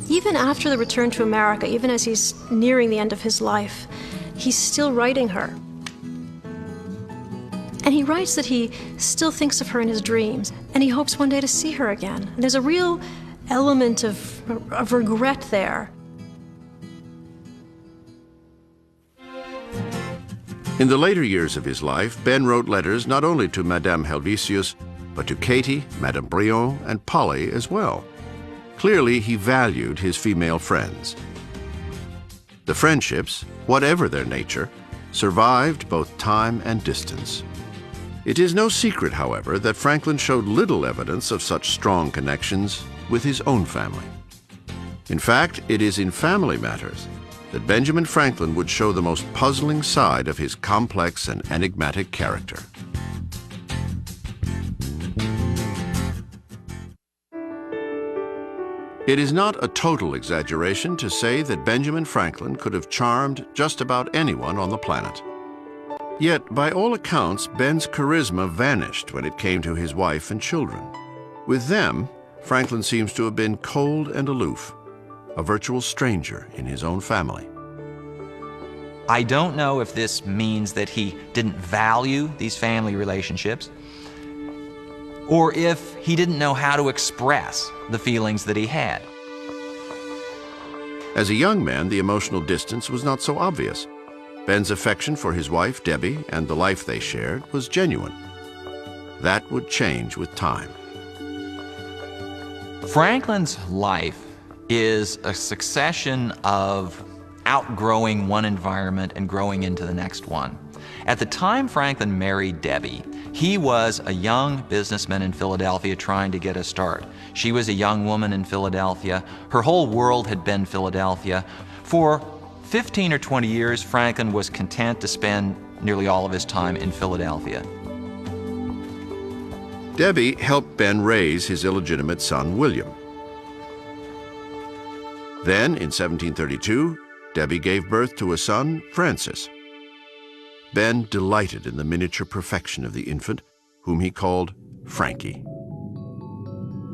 Even after the return to America, even as he's nearing the end of his life, he's still writing her. And he writes that he still thinks of her in his dreams, and he hopes one day to see her again. And there's a real element of regret there. In the later years of his life, Ben wrote letters not only to Madame Helvetius, but to Katie, Madame Brillon, and Polly as well. Clearly, he valued his female friends. The friendships, whatever their nature, survived both time and distance. It is no secret, however, that Franklin showed little evidence of such strong connections with his own family. In fact, it is in family matters that Benjamin Franklin would show the most puzzling side of his complex and enigmatic character. It is not a total exaggeration to say that Benjamin Franklin could have charmed just about anyone on the planet. Yet, by all accounts, Ben's charisma vanished when it came to his wife and children. With them, Franklin seems to have been cold and aloof, a virtual stranger in his own family. I don't know if this means that he didn't value these family relationships, or if he didn't know how to express the feelings that he had. As a young man, the emotional distance was not so obvious. Ben's affection for his wife, Debbie, and the life they shared was genuine. That would change with time. Franklin's life is a succession of outgrowing one environment and growing into the next one. At the time Franklin married Debbie, he was a young businessman in Philadelphia trying to get a start. She was a young woman in Philadelphia. Her whole world had been Philadelphia. For 15 or 20 years, Franklin was content to spend nearly all of his time in Philadelphia. Debbie helped Ben raise his illegitimate son, William. Then, in 1732, Debbie gave birth to a son, Francis. Ben delighted in the miniature perfection of the infant, whom he called Frankie.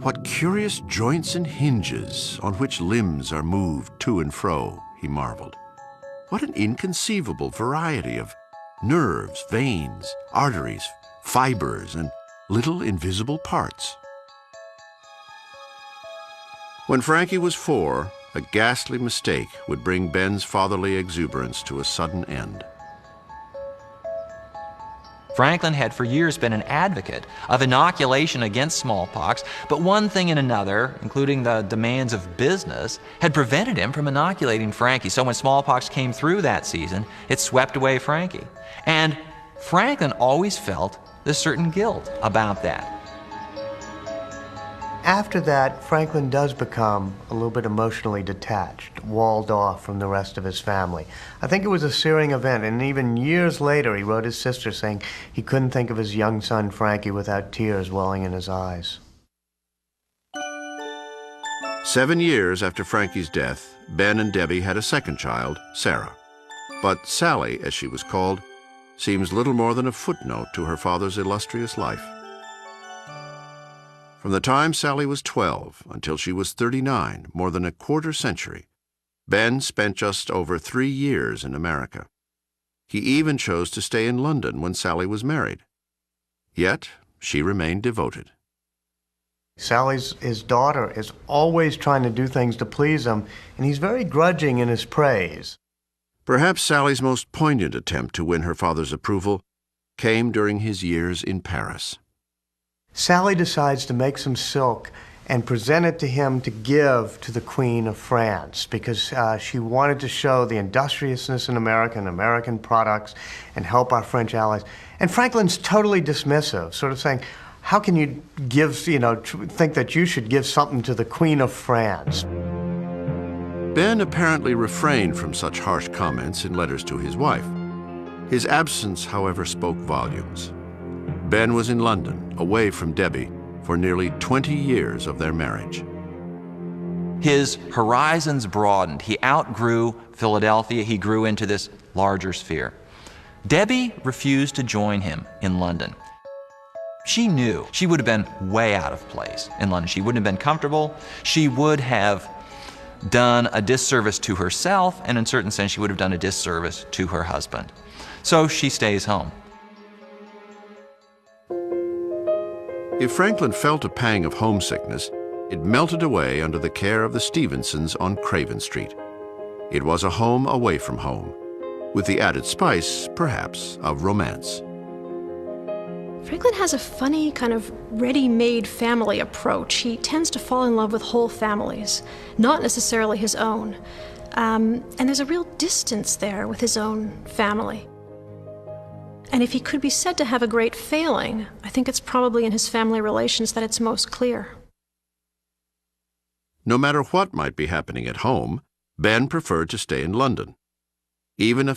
What curious joints and hinges on which limbs are moved to and fro, he marveled. What an inconceivable variety of nerves, veins, arteries, fibers, and little invisible parts. When Frankie was 4, a ghastly mistake would bring Ben's fatherly exuberance to a sudden end. Franklin had for years been an advocate of inoculation against smallpox, but one thing and another, including the demands of business, had prevented him from inoculating Frankie. So when smallpox came through that season, it swept away Frankie. And Franklin always felt this certain guilt about that. After that, Franklin does become a little bit emotionally detached, walled off from the rest of his family. I think it was a searing event, and even years later he wrote his sister saying he couldn't think of his young son Frankie without tears welling in his eyes. 7 years after Frankie's death, Ben and Debbie had a second child, Sarah. But Sally, as she was called, seems little more than a footnote to her father's illustrious life. From the time Sally was 12 until she was 39, more than a quarter century, Ben spent just over 3 years in America. He even chose to stay in London when Sally was married. Yet, she remained devoted. Sally's his daughter is always trying to do things to please him, and he's very grudging in his praise. Perhaps Sally's most poignant attempt to win her father's approval came during his years in Paris. Sally decides to make some silk and present it to him to give to the Queen of France because she wanted to show the industriousness in America and American products and help our French allies. And Franklin's totally dismissive, sort of saying, how can you give, think that you should give something to the Queen of France? Ben apparently refrained from such harsh comments in letters to his wife. His absence, however, spoke volumes. Ben was in London, away from Debbie, for nearly 20 years of their marriage. His horizons broadened. He outgrew Philadelphia. He grew into this larger sphere. Debbie refused to join him in London. She knew she would have been way out of place in London. She wouldn't have been comfortable. She would have done a disservice to herself, and in a certain sense, she would have done a disservice to her husband. So she stays home. If Franklin felt a pang of homesickness, it melted away under the care of the Stevensons on Craven Street. It was a home away from home, with the added spice, perhaps, of romance. Franklin has a funny kind of ready-made family approach. He tends to fall in love with whole families, not necessarily his own. And there's a real distance there with his own family. And if he could be said to have a great failing, I think it's probably in his family relations that it's most clear. No matter what might be happening at home, Ben preferred to stay in London. Even if